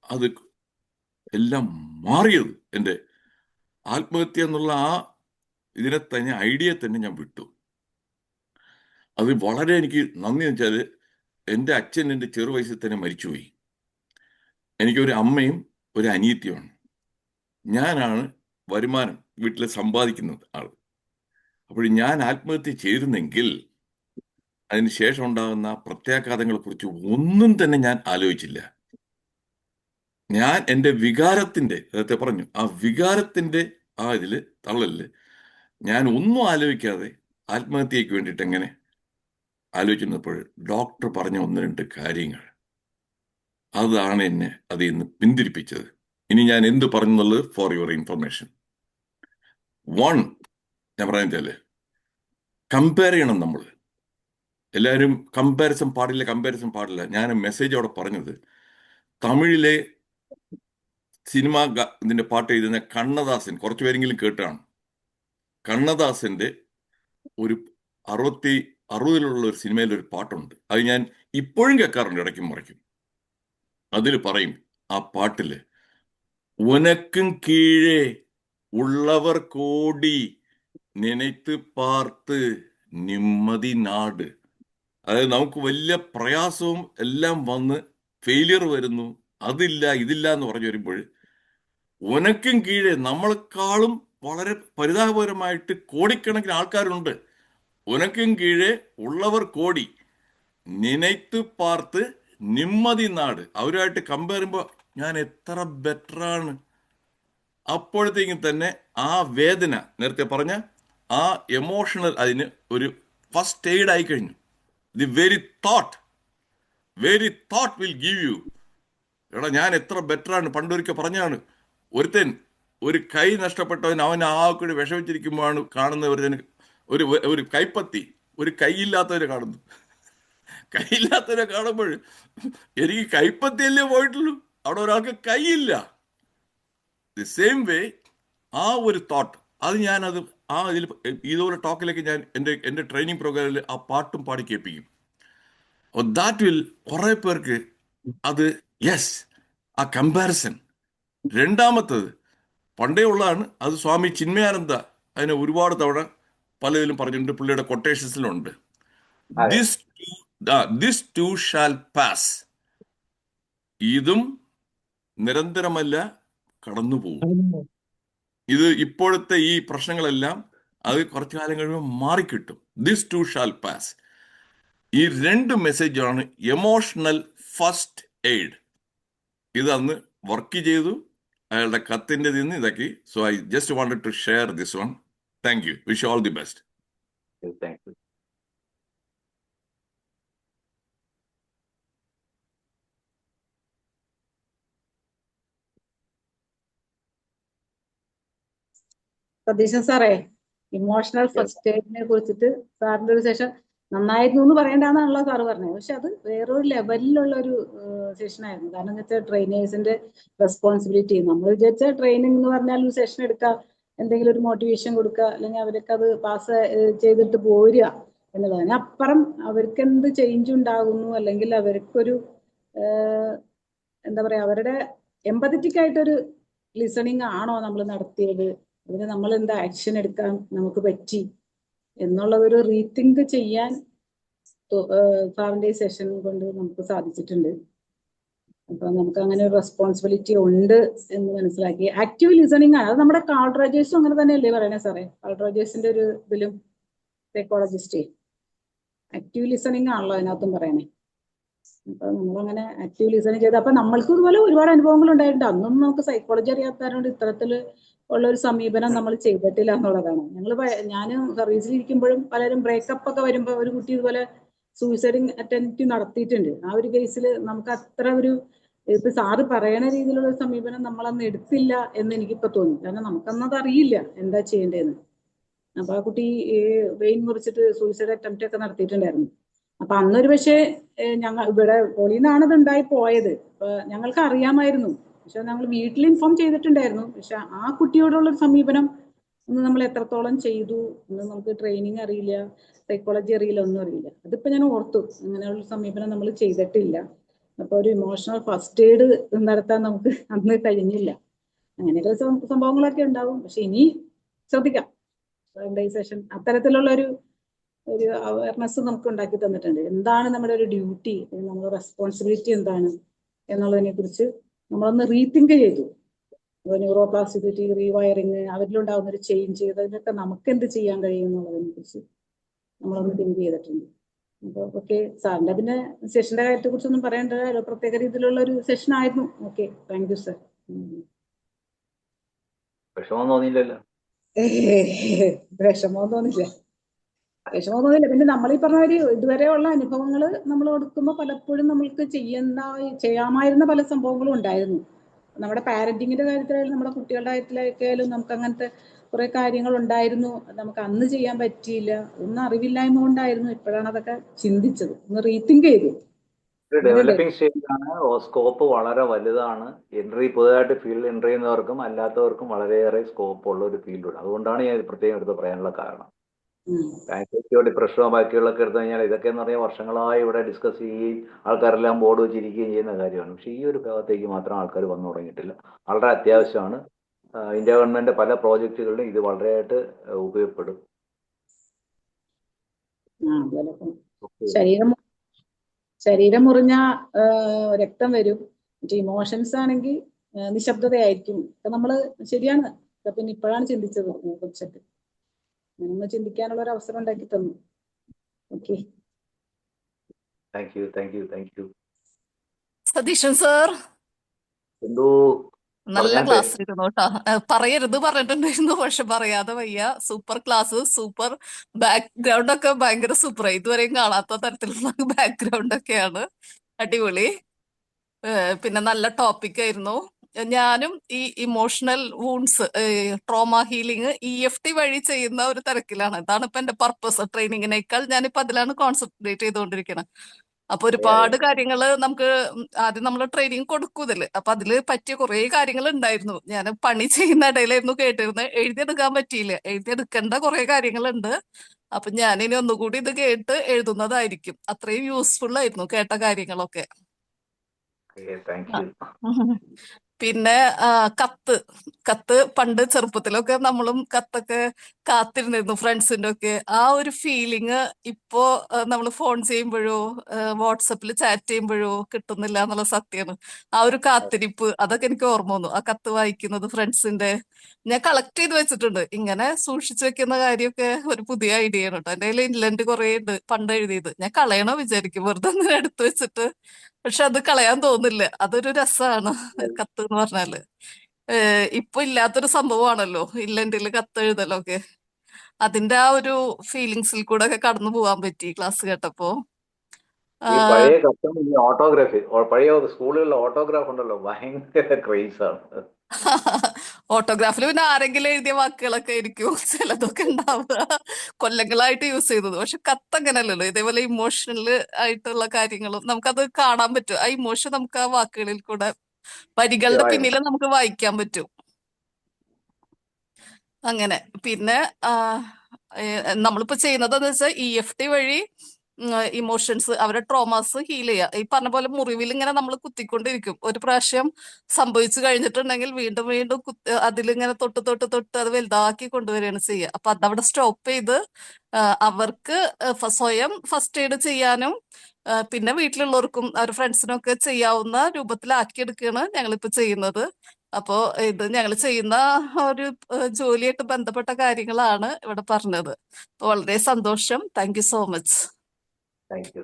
അത് എല്ലാം മാറിയത്. എൻ്റെ ആത്മഹത്യ എന്നുള്ള ഇതിനെ തന്നെ ഐഡിയ തന്നെ ഞാൻ വിട്ടു. അത് വളരെ എനിക്ക് നന്ദി വെച്ചാൽ എൻ്റെ അച്ഛൻ എൻ്റെ ചെറുവയസ്സിൽ തന്നെ മരിച്ചുപോയി. എനിക്കൊരു അമ്മയും ഒരു അനിയത്തിയുമാണ്. ഞാനാണ് വരുമാനം വീട്ടിൽ സമ്പാദിക്കുന്നത് ആൾ. അപ്പോൾ ഞാൻ ആത്മഹത്യ ചെയ്തിരുന്നെങ്കിൽ അതിനുശേഷം ഉണ്ടാകുന്ന പ്രത്യാഘാതങ്ങളെ കുറിച്ച് ഒന്നും തന്നെ ഞാൻ ആലോചിച്ചില്ല. ഞാൻ എൻ്റെ വികാരത്തിൻ്റെ, നേരത്തെ പറഞ്ഞു, ആ വികാരത്തിൻ്റെ ഇതിൽ തള്ളല് ഞാൻ ഒന്നും ആലോചിക്കാതെ ആത്മഹത്യയ്ക്ക് വേണ്ടിയിട്ട് എങ്ങനെ ആലോചിച്ചിരുന്നപ്പോൾ ഡോക്ടർ പറഞ്ഞ 1-2 കാര്യങ്ങൾ അതാണ് എന്നെ അതിൽ നിന്ന് പിന്തിരിപ്പിച്ചത്. ഇനി ഞാൻ എന്ത് പറഞ്ഞെന്നുള്ളത് ഫോർ യുവർ ഇൻഫർമേഷൻ. 1, ഞാൻ പറയുന്നത് കമ്പയർ ചെയ്യണം. നമ്മൾ എല്ലാവരും കമ്പാരിസൺ പാടില്ല. ഞാൻ മെസ്സേജ് അവിടെ പറഞ്ഞത് തമിഴിലെ സിനിമ ഇതിന്റെ പാട്ട് എഴുതുന്ന കണ്ണദാസൻ, കുറച്ചു പേരെങ്കിലും കേട്ടാണ്. കണ്ണദാസന്റെ ഒരു 60-ലുള്ള ഒരു സിനിമയിൽ ഒരു പാട്ടുണ്ട്. അത് ഞാൻ ഇപ്പോഴും കേൾക്കാറുണ്ട്, ഇടയ്ക്കും മറിക്കും. അതിൽ പറയും, ആ പാട്ടില് ഉനക്കും കീഴേ ഉള്ളവർ കോടി നിனைத்து പാർത്ത് നിമ്മതി നാട്. അതായത് നമുക്ക് വലിയ പ്രയാസവും എല്ലാം വന്ന് ഫെയിലിയർ വരുന്നു, അതില്ല ഇതില്ല എന്ന് പറഞ്ഞു വരുമ്പോൾ ഉനക്കും കീഴേ നമ്മളെക്കാളും വളരെ പരിതാപകരമായിട്ട് കോടിക്കണക്കിന് ആൾക്കാരുണ്ട്. ഉനക്കും കീഴേ ഉള്ളവർ കോടി നിனைத்து പാർത്ത് നിമ്മതി നാട്. അവരുമായിട്ട് കമ്പയർ ചെയ്യുമ്പോൾ ഞാൻ എത്ര ബെറ്ററാണ്. അപ്പോഴത്തേക്കും തന്നെ ആ വേദന, നേരത്തെ പറഞ്ഞ ആ എമോഷണൽ, അതിന് ഒരു ഫസ്റ്റ് എയ്ഡ് ആയി കഴിഞ്ഞു. The very thought will give you, എടാ ഞാൻ എത്ര ബെറ്ററാണ്. പണ്ടൊരിക്കൽ പറഞ്ഞാണ്, ഒരുത്തൻ ഒരു കൈ നഷ്ടപ്പെട്ടവൻ അവൻ കൂടി വിഷമിച്ചിരിക്കുമ്പോഴാണ് കാണുന്ന ഒരു കൈപ്പത്തി ഒരു കൈയില്ലാത്തവരെ കാണുന്നു. കൈയില്ലാത്തവരെ കാണുമ്പോൾ എനിക്ക് കൈപ്പത്തിയല്ലേ പോയിട്ടുള്ളൂ, അവിടെ ഒരാൾക്ക് കൈയില്ല. ദി സെയിം വേ ആ ഒരു തോട്ട്, അത് ഞാനത് ഇതിൽ ഇതുപോലെ ടോക്കിലേക്ക് ഞാൻ എൻ്റെ ട്രെയിനിങ് പ്രോഗ്രാമിൽ ആ പാട്ടും പാടി കേൾപ്പിക്കും. ദാറ്റ് വിൽ കുറേ പേർക്ക് അത് ആ കമ്പാരിസൺ. രണ്ടാമത്തത് പണ്ടേ ഉള്ളതാണ്, അത് സ്വാമി ചിന്മയാനന്ദ അതിനെ ഒരുപാട് തവണ പലതിലും പറഞ്ഞിട്ടുണ്ട്, പുള്ളിയുടെ കൊട്ടേഷൻസിലുണ്ട്. This too shall pass. ഇതും നിരന്തരമല്ല, കടന്നു പോകും. ഇത് ഇപ്പോഴത്തെ ഈ പ്രശ്നങ്ങളെല്ലാം അത് കുറച്ചു കാലം കഴിയുമ്പോൾ മാറിക്കിട്ടും. This too shall pass. ഈ 2 മെസ്സേജാണ് എമോഷണൽ ഫസ്റ്റ് എയ്ഡ്. ഇത് അന്ന് വർക്ക് ചെയ്തു, അയാളുടെ കത്തിന്റെ നിന്ന് ഇതാക്കി. So I just wanted to share this one. Thank you. Wish all the best. Thank you. Satheesan സാറേ, ഇമോഷണൽ ഫസ്റ്റ് എയ്ഡിനെ കുറിച്ചിട്ട് സാറിന്റെ ഒരു സെഷൻ നന്നായിരുന്നു എന്ന് പറയേണ്ടതാണല്ലോ സാറ് പറഞ്ഞത്. പക്ഷെ അത് വേറൊരു ലെവലിലുള്ള ഒരു സെഷനായിരുന്നു. കാരണം എന്ന് വെച്ചാൽ ട്രെയിനേഴ്സിന്റെ റെസ്പോൺസിബിലിറ്റി. നമ്മൾ വിചാരിച്ച ട്രെയിനിങ് എന്ന് പറഞ്ഞാൽ ഒരു സെഷൻ എടുക്കുക, എന്തെങ്കിലും ഒരു മോട്ടിവേഷൻ കൊടുക്കുക, അല്ലെങ്കിൽ അവർക്ക് അത് പാസ് ചെയ്തിട്ട് പോരുക എന്നുള്ളത്. അതിനപ്പുറം അവർക്ക് എന്ത് ചേഞ്ച് ഉണ്ടാകുന്നു, അല്ലെങ്കിൽ അവർക്കൊരു എന്താ പറയാ, അവരുടെ എമ്പതറ്റിക് ആയിട്ടൊരു ലിസണിങ് ആണോ നമ്മൾ നടത്തിയത്, അതിന് നമ്മൾ എന്താ ആക്ഷൻ എടുക്കാൻ നമുക്ക് പറ്റി എന്നുള്ള ഒരു റീതിങ്ക് ചെയ്യാൻ സാറിന്റെ ഈ സെഷൻ കൊണ്ട് നമുക്ക് സാധിച്ചിട്ടുണ്ട്. അപ്പൊ നമുക്ക് അങ്ങനെ ഒരു റെസ്പോൺസിബിലിറ്റി ഉണ്ട് എന്ന് മനസ്സിലാക്കി. ആക്റ്റീവ് ലിസണിങ് ആണ് അത്. നമ്മുടെ കാൾ റോജേഴ്സും അങ്ങനെ തന്നെയല്ലേ പറയണേ സാറേ? കാൾ റോജേഴ്സിന്റെ ഒരു ഇതിലും സൈക്കോളജിസ്റ്റ് ആക്റ്റീവ് ലിസണിങ് ആണല്ലോ അതിനകത്തും പറയണേ. അപ്പൊ നമ്മളങ്ങനെ ആക്റ്റീവ് ലിസണിങ് ചെയ്ത് അപ്പൊ നമ്മൾക്ക് ഇതുപോലെ ഒരുപാട് അനുഭവങ്ങൾ ഉണ്ടായിട്ടുണ്ട്. അന്നും നമുക്ക് സൈക്കോളജി അറിയാത്തതുകൊണ്ട് ഇത്തരത്തില് ഉള്ള ഒരു സമീപനം നമ്മൾ ചെയ്തിട്ടില്ല എന്നുള്ളതാണ്. ഞാനും സർവീസിൽ ഇരിക്കുമ്പോഴും പലരും ബ്രേക്കപ്പ് ഒക്കെ വരുമ്പോ ഒരു കുട്ടി ഇതുപോലെ സൂയിസൈഡ് അറ്റംപ്റ്റ് നടത്തിയിട്ടുണ്ട്. ആ ഒരു കേസിൽ നമുക്ക് അത്ര ഒരു ഇപ്പൊ സാറ് പറയണ രീതിയിലുള്ള ഒരു സമീപനം നമ്മളന്ന് എടുത്തില്ല എന്ന് എനിക്കിപ്പോ തോന്നി. കാരണം നമുക്കന്നത് അറിയില്ല എന്താ ചെയ്യേണ്ടതെന്ന്. അപ്പൊ ആ കുട്ടി വെയിൻ മുറിച്ചിട്ട് സൂയിസൈഡ് അറ്റംപ്റ്റ് ഒക്കെ നടത്തിയിട്ടുണ്ടായിരുന്നു. അപ്പൊ അന്നൊരു പക്ഷേ ഞങ്ങൾ ഇവിടെ പോളിന്നാണ് ഇത് ഉണ്ടായി പോയത്. അപ്പൊ ഞങ്ങൾക്ക് അറിയാമായിരുന്നു, പക്ഷെ ഞങ്ങൾ വീട്ടിൽ ഇൻഫോം ചെയ്തിട്ടുണ്ടായിരുന്നു. പക്ഷെ ആ കുട്ടിയോടുള്ള ഒരു സമീപനം ഒന്ന് നമ്മൾ എത്രത്തോളം ചെയ്തു എന്ന് നമുക്ക് ട്രെയിനിങ് അറിയില്ല, സൈക്കോളജി അറിയില്ല, ഒന്നും അറിയില്ല. അതിപ്പോ ഞാൻ ഓർത്തു, അങ്ങനെയുള്ള സമീപനം നമ്മൾ ചെയ്തിട്ടില്ല. അപ്പൊ ഒരു ഇമോഷണൽ ഫസ്റ്റ് എയ്ഡ് നടത്താൻ നമുക്ക് അന്ന് കഴിഞ്ഞില്ല. അങ്ങനെയൊക്കെ സംഭവങ്ങളൊക്കെ ഉണ്ടാവും. പക്ഷെ ഇനി ശ്രദ്ധിക്കാം. സെഷൻ അത്തരത്തിലുള്ള ഒരു അവയർനെസ് നമുക്ക് ഉണ്ടാക്കി തന്നിട്ടുണ്ട്. എന്താണ് നമ്മുടെ ഒരു ഡ്യൂട്ടി, നമ്മുടെ റെസ്പോൺസിബിലിറ്റി എന്താണ് എന്നുള്ളതിനെ കുറിച്ച് നമ്മളൊന്ന് റീതിങ്ക് ചെയ്തു. ന്യൂറോ പ്ലാസ്റ്റിസിറ്റി, റീവയറിങ്, അവരിലുണ്ടാകുന്ന ഒരു ചേഞ്ച്, ഇതിനൊക്കെ നമുക്ക് എന്ത് ചെയ്യാൻ കഴിയും എന്നുള്ളതിനെ കുറിച്ച് നമ്മളൊന്ന് തിങ്ക് ചെയ്തിട്ടുണ്ട്. അപ്പോൾ ഓക്കെ, സാറിന്റെ പിന്നെ സെഷന്റെ കാര്യത്തെ കുറിച്ചൊന്നും പറയേണ്ട പ്രത്യേക രീതിയിലുള്ള ഒരു സെഷൻ ആയിരുന്നു. Okay, thank you sir. വിഷമം തോന്നിയില്ലല്ലോ? വിഷമം തോന്നില്ല. പിന്നെ നമ്മൾ ഈ പറഞ്ഞ ഒരു ഇതുവരെയുള്ള അനുഭവങ്ങൾ നമ്മൾ കൊടുക്കുമ്പോൾ പലപ്പോഴും നമ്മൾക്ക് ചെയ്യാമായിരുന്ന പല സംഭവങ്ങളും ഉണ്ടായിരുന്നു. നമ്മുടെ പാരന്റിങ്ങിന്റെ കാര്യത്തിലായാലും നമ്മുടെ കുട്ടികളുടെ കാര്യത്തിലായാലും നമുക്ക് അങ്ങനത്തെ കുറെ കാര്യങ്ങൾ ഉണ്ടായിരുന്നു. നമുക്ക് അന്ന് ചെയ്യാൻ പറ്റിയില്ല. ഒന്നും അറിവില്ലായ്മ കൊണ്ടായിരുന്നു. ഇപ്പോഴാണ് അതൊക്കെ ചിന്തിച്ചത്, ഒന്ന് റീതിങ്ക് ചെയ്തു. ഡെവലപ്പിംഗ് സ്റ്റേജിലാണ്. സ്കോപ്പ് വളരെ വലുതാണ്. പുതുതായിട്ട് ഫീൽഡ് എൻട്രി ചെയ്യുന്നവർക്കും അല്ലാത്തവർക്കും വളരെയേറെ സ്കോപ്പ് ഉള്ള ഒരു ഫീൽഡാണ്. അതുകൊണ്ടാണ് ഞാൻ ഇത് പ്രത്യേകം എടുത്ത് പറയാനുള്ള കാരണം. ആൻസൈറ്റിയോ ഡിപ്രഷനോ ബാക്കിയുള്ളതൊക്കെ എടുത്തു കഴിഞ്ഞാൽ ഇതൊക്കെ എന്ന് പറഞ്ഞാൽ വർഷങ്ങളായി ഇവിടെ ഡിസ്കസ് ചെയ്യുകയും ആൾക്കാരെല്ലാം ബോർഡ് വെച്ചിരിക്കുകയും ചെയ്യുന്ന കാര്യമാണ്. പക്ഷേ ഈ ഒരു ഭാഗത്തേക്ക് മാത്രം ആൾക്കാർ വന്നു തുടങ്ങിയിട്ടില്ല. വളരെ അത്യാവശ്യമാണ്. ഇന്ത്യ ഗവൺമെന്റ് പല പ്രോജക്റ്റുകളിലും ഇത് വളരെയായിട്ട് ഉപയോഗപ്പെടും. ശരീരം മുറിഞ്ഞ രക്തം വരും. ഇമോഷൻസ് ആണെങ്കിൽ നിശബ്ദതയായിരിക്കും. ഇപ്പൊ നമ്മള് ശരിയാണ്. പിന്നെ ഇപ്പോഴാണ് ചിന്തിച്ചത് കുറിച്ചിട്ട്. നമ്മൾ ചിന്തിക്കാനുള്ള ഒരു അവസരം ഉണ്ടാക്കി തന്നു. Okay, thank you. Satheesan sir എന്തോ നല്ല ക്ലാസ് ആയിരുന്നു കേട്ടോ. പറയരുത് പറഞ്ഞിട്ടുണ്ടായിരുന്നു, പക്ഷെ പറയാതെ വയ്യ. സൂപ്പർ ക്ലാസ്, സൂപ്പർ ബാക്ക്ഗ്രൗണ്ട് ഒക്കെ ഭയങ്കര സൂപ്പറായി. ഇതുവരെയും കാണാത്ത തരത്തിലുള്ള ബാക്ക്ഗ്രൗണ്ട് ഒക്കെയാണ്. അടിപൊളി. പിന്നെ നല്ല ടോപ്പിക് ആയിരുന്നു. ഞാനും ഈ emotional wounds, trauma healing EFT വഴി ചെയ്യുന്ന ഒരു തിരക്കിലാണ്. ഇതാണ് ഇപ്പൊ എന്റെ പർപ്പസ്. ട്രെയിനിങ്ങിനേക്കാൾ ഞാനിപ്പോ അതിലാണ് കോൺസെൻട്രേറ്റ് ചെയ്തുകൊണ്ടിരിക്കുന്നത്. അപ്പൊ ഒരുപാട് കാര്യങ്ങള് നമുക്ക് ആദ്യം നമ്മൾ ട്രെയിനിങ് കൊടുക്കും ഇതില്. അപ്പൊ അതില് പറ്റിയ കുറെ കാര്യങ്ങൾ ഉണ്ടായിരുന്നു. ഞാൻ പണി ചെയ്യുന്ന ഇടയിലായിരുന്നു കേട്ടിരുന്നത്. എഴുതിയെടുക്കാൻ പറ്റിയില്ല. എഴുതിയെടുക്കേണ്ട കുറെ കാര്യങ്ങളുണ്ട്. അപ്പൊ ഞാനിനി ഒന്നുകൂടി ഇത് കേട്ട് എഴുതുന്നതായിരിക്കും. അത്രയും യൂസ്ഫുൾ ആയിരുന്നു കേട്ട കാര്യങ്ങളൊക്കെ. പിന്നെ കത്ത് പണ്ട് ചെറുപ്പത്തിലൊക്കെ നമ്മളും കത്തൊക്കെ കാത്തിരുന്നിരുന്നു, ഫ്രണ്ട്സിന്റെ ഒക്കെ. ആ ഒരു ഫീലിംഗ് ഇപ്പോ നമ്മൾ ഫോൺ ചെയ്യുമ്പോഴോ വാട്സപ്പിൽ ചാറ്റ് ചെയ്യുമ്പോഴോ കിട്ടുന്നില്ല എന്നുള്ള സത്യമാണ്. ആ ഒരു കാത്തിരിപ്പ്, അതൊക്കെ എനിക്ക് ഓർമ്മ വന്നു. ആ കത്ത് വായിക്കുന്നത് ഫ്രണ്ട്സിന്റെ ഞാൻ കളക്ട് ചെയ്ത് വെച്ചിട്ടുണ്ട്. ഇങ്ങനെ സൂക്ഷിച്ചു വെക്കുന്ന കാര്യമൊക്കെ ഒരു പുതിയ ഐഡിയ ആണ് കേട്ടോ. എന്റെ കയ്യിൽ ഇൻലൻഡ് കുറെ ഉണ്ട് പണ്ട് എഴുതിയത്. ഞാൻ കളയണോ വിചാരിക്കും വെറുതെ അങ്ങനെ എടുത്തു വെച്ചിട്ട്. പക്ഷെ അത് കളയാൻ തോന്നില്ല. അതൊരു രസമാണ് കത്ത് എന്ന് പറഞ്ഞാല്. ഇപ്പൊ ഇല്ലാത്തൊരു സംഭവമാണല്ലോ ഇല്ലൻഡില് കത്ത് എഴുതലൊക്കെ. അതിന്റെ ആ ഒരു ഫീലിങ്സിൽ കൂടെ ഒക്കെ കടന്നു പോകാൻ പറ്റി ക്ലാസ് കേട്ടപ്പോ. ഈ പഴയ കത്തും ഈ ഓട്ടോഗ്രാഫി, പഴയ സ്കൂളുകളിലെ ഓട്ടോഗ്രാഫ് ഉണ്ടല്ലോ, ഭയങ്കര ക്രേസ് ആണ്. ഓട്ടോഗ്രാഫിൽ പിന്നെ ആരെങ്കിലും എഴുതിയ വാക്കുകളൊക്കെ ആയിരിക്കും ചിലതൊക്കെ ഉണ്ടാവുക, കൊല്ലങ്ങളായിട്ട് യൂസ് ചെയ്തത്. പക്ഷെ കത്ത് അങ്ങനെയല്ലല്ലോ. ഇതേപോലെ ഇമോഷണൽ ആയിട്ടുള്ള കാര്യങ്ങളും നമുക്കത് കാണാൻ പറ്റും. ആ ഇമോഷൻ നമുക്ക് ആ വാക്കുകളിൽ കൂടെ, വരികളുടെ പിന്നിൽ നമുക്ക് വായിക്കാൻ പറ്റും. അങ്ങനെ പിന്നെ നമ്മളിപ്പോ ചെയ്യുന്നത് എന്ന് വെച്ചാൽ EFT വഴി ഇമോഷൻസ്, അവരുടെ ട്രോമാസ് ഹീൽ ചെയ്യുക. ഈ പറഞ്ഞ പോലെ മുറിവിൽ ഇങ്ങനെ നമ്മൾ കുത്തിക്കൊണ്ടിരിക്കും. ഒരു പ്രാവശ്യം സംഭവിച്ചു കഴിഞ്ഞിട്ടുണ്ടെങ്കിൽ വീണ്ടും വീണ്ടും അതിലിങ്ങനെ തൊട്ട് തൊട്ട് തൊട്ട് അത് വലുതാക്കി കൊണ്ടുവരികയാണ് ചെയ്യുക. അപ്പൊ അതവിടെ സ്റ്റോപ്പ് ചെയ്ത് അവർക്ക് സ്വയം ഫസ്റ്റ് എയ്ഡ് ചെയ്യാനും പിന്നെ വീട്ടിലുള്ളവർക്കും അവരുടെ ഫ്രണ്ട്സിനും ഒക്കെ ചെയ്യാവുന്ന രൂപത്തിലാക്കിയെടുക്കുകയാണ് ഞങ്ങളിപ്പോ ചെയ്യുന്നത്. അപ്പോ ഇത് ഞങ്ങൾ ചെയ്യുന്ന ഒരു ജോലിയായിട്ട് ബന്ധപ്പെട്ട കാര്യങ്ങളാണ് ഇവിടെ പറഞ്ഞത്. അപ്പൊ വളരെ സന്തോഷം. Thank you so much. Thank you.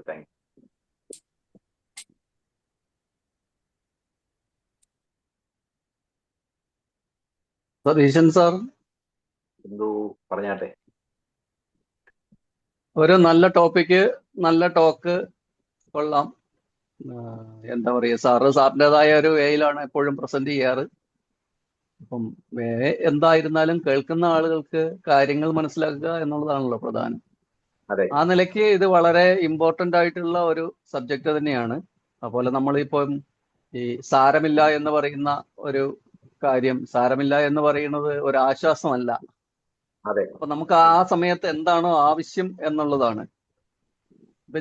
Satheesan sir എന്തോ പറഞ്ഞാട്ടെ. ഒരു നല്ല ടോപ്പിക്ക്, നല്ല ടോക്ക്, കൊള്ളാം. എന്താ പറയുക, സാറിൻ്റെതായ ഒരു വേയിലാണ് എപ്പോഴും പ്രസന്റ് ചെയ്യാറ്. അപ്പം എന്തായിരുന്നാലും കേൾക്കുന്ന ആളുകൾക്ക് കാര്യങ്ങൾ മനസ്സിലാക്കുക എന്നുള്ളതാണല്ലോ പ്രധാനം. അതെ, ആ നിലയ്ക്ക് ഇത് വളരെ ഇമ്പോർട്ടൻ്റ് ആയിട്ടുള്ള ഒരു സബ്ജക്റ്റ് തന്നെയാണ്. അതുപോലെ നമ്മളിപ്പം ഈ സാരമില്ല എന്ന് പറയുന്ന ഒരു കാര്യം, സാരമില്ല എന്ന് പറയുന്നത് ഒരു ആശ്വാസമല്ല. അതെ, അപ്പൊ നമുക്ക് ആ സമയത്ത് എന്താണോ ആവശ്യം എന്നുള്ളതാണ്. ഇപ്പൊ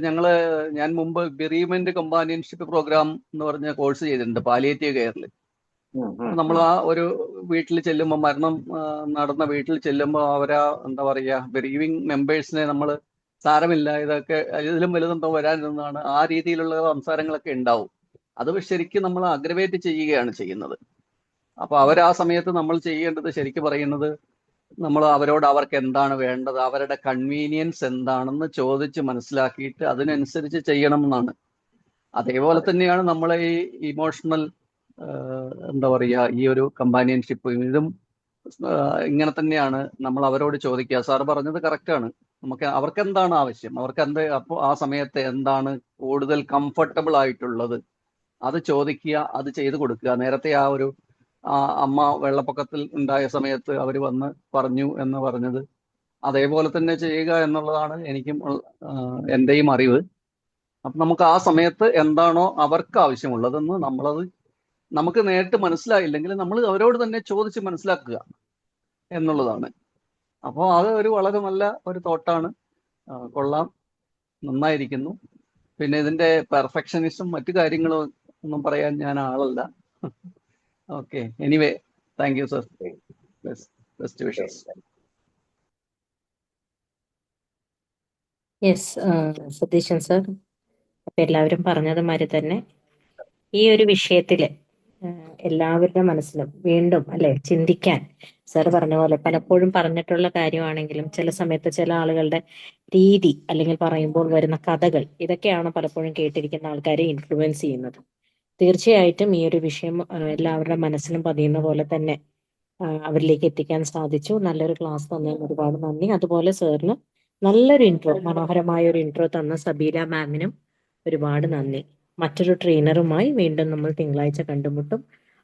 ഞാൻ മുമ്പ് ബെറീവ്മെന്റ് കമ്പാനിയൻഷിപ്പ് പ്രോഗ്രാം എന്ന് പറഞ്ഞ കോഴ്സ് ചെയ്തിട്ടുണ്ട് പാലിയേറ്റീവ് കെയറിൽ. അപ്പൊ നമ്മൾ ആ ഒരു വീട്ടിൽ ചെല്ലുമ്പോൾ, മരണം നടന്ന വീട്ടിൽ ചെല്ലുമ്പോൾ എന്താ പറയുക, ബെറീവിങ് മെമ്പേഴ്സിനെ നമ്മൾ സാരമില്ല, ഇതൊക്കെ ഇതിലും വലുതെന്തോ വരാനിരുന്നതാണ്, ആ രീതിയിലുള്ള സംസാരങ്ങളൊക്കെ ഉണ്ടാവും. അത് ശരിക്കും നമ്മൾ അഗ്രവേറ്റ് ചെയ്യുകയാണ് ചെയ്യുന്നത്. അപ്പൊ ആ സമയത്ത് നമ്മൾ ചെയ്യേണ്ടത്, ശരിക്കും പറയുന്നത്, നമ്മൾ അവർക്ക് എന്താണ് വേണ്ടത്, അവരുടെ കൺവീനിയൻസ് എന്താണെന്ന് ചോദിച്ച് മനസ്സിലാക്കിയിട്ട് അതിനനുസരിച്ച് ചെയ്യണം എന്നാണ്. അതേപോലെ തന്നെയാണ് നമ്മളെ ഈ ഇമോഷണൽ എന്താ പറയുക, ഈ ഒരു കമ്പാനിയൻഷിപ്പ്, ഇതും ഇങ്ങനെ തന്നെയാണ്. നമ്മൾ അവരോട് ചോദിക്കുക. സാർ പറഞ്ഞത് കറക്റ്റാണ്. അവർക്ക് എന്താണ് ആവശ്യം, അപ്പോൾ ആ സമയത്ത് എന്താണ് കൂടുതൽ കംഫർട്ടബിൾ ആയിട്ടുള്ളത് അത് ചോദിക്കുക, അത് ചെയ്തു കൊടുക്കുക. നേരത്തെ അമ്മ വെള്ളപ്പൊക്കത്തിൽ ഉണ്ടായ സമയത്ത് അവർ വന്ന് പറഞ്ഞു എന്ന് പറഞ്ഞത്, അതേപോലെ തന്നെ ചെയ്യുക എന്നുള്ളതാണ് എൻ്റെയും അറിവ്. അപ്പം നമുക്ക് ആ സമയത്ത് എന്താണോ അവർക്ക് ആവശ്യമുള്ളതെന്ന് നമുക്ക് നേരിട്ട് മനസ്സിലായില്ലെങ്കിൽ നമ്മൾ അവരോട് തന്നെ ചോദിച്ച് മനസ്സിലാക്കുക എന്നുള്ളതാണ്. അപ്പോൾ അത് വളരെ നല്ല ഒരു തോട്ടാണ്. കൊള്ളാം, നന്നായിരിക്കുന്നു. പിന്നെ ഇതിന്റെ പെർഫെക്ഷനിസം മറ്റു കാര്യങ്ങളും ഒന്നും പറയാൻ ഞാൻ ആളല്ല. Okay, anyway, thank you sir. Best wishes. Yes, Satheesan sir. അപ്പം എല്ലാവരും പറഞ്ഞതുമാതിരി തന്നെ ഈ ഒരു വിഷയത്തിൽ എല്ലാവരുടെ മനസ്സിലും വീണ്ടും ചിന്തിക്കാൻ, സാർ പറഞ്ഞ പോലെ പലപ്പോഴും പറഞ്ഞിട്ടുള്ള കാര്യമാണെങ്കിലും ചില സമയത്ത് ചില ആളുകളുടെ രീതി അല്ലെങ്കിൽ പറയുമ്പോൾ വരുന്ന കഥകൾ, ഇതൊക്കെയാണ് പലപ്പോഴും കേട്ടിരിക്കുന്ന ആൾക്കാരെ ഇൻഫ്ലുവൻസ് ചെയ്യുന്നത്. തീർച്ചയായിട്ടും ഈ ഒരു വിഷയം എല്ലാവരുടെ മനസ്സിലും പതിയുന്ന പോലെ തന്നെ അവരിലേക്ക് എത്തിക്കാൻ സാധിച്ചു. നല്ലൊരു ക്ലാസ് തന്നതിന് ഒരുപാട് നന്ദി. അതുപോലെ സാറിന് നല്ലൊരു ഇൻട്രോ, മനോഹരമായ ഒരു ഇൻട്രോ തന്ന സബീല മാമിനും ഒരുപാട് നന്ദി. മറ്റൊരു ട്രെയിനറുമായി വീണ്ടും നമ്മൾ തിങ്കളാഴ്ച കണ്ടുമുട്ടും.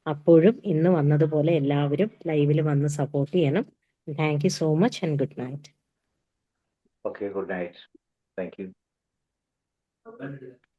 അപ്പോഴും ഇന്ന് വന്നതുപോലെ എല്ലാവരും ലൈവിൽ വന്ന് സപ്പോർട്ട് ചെയ്യണം. Thank you so much and good night. Okay, good night. Thank you.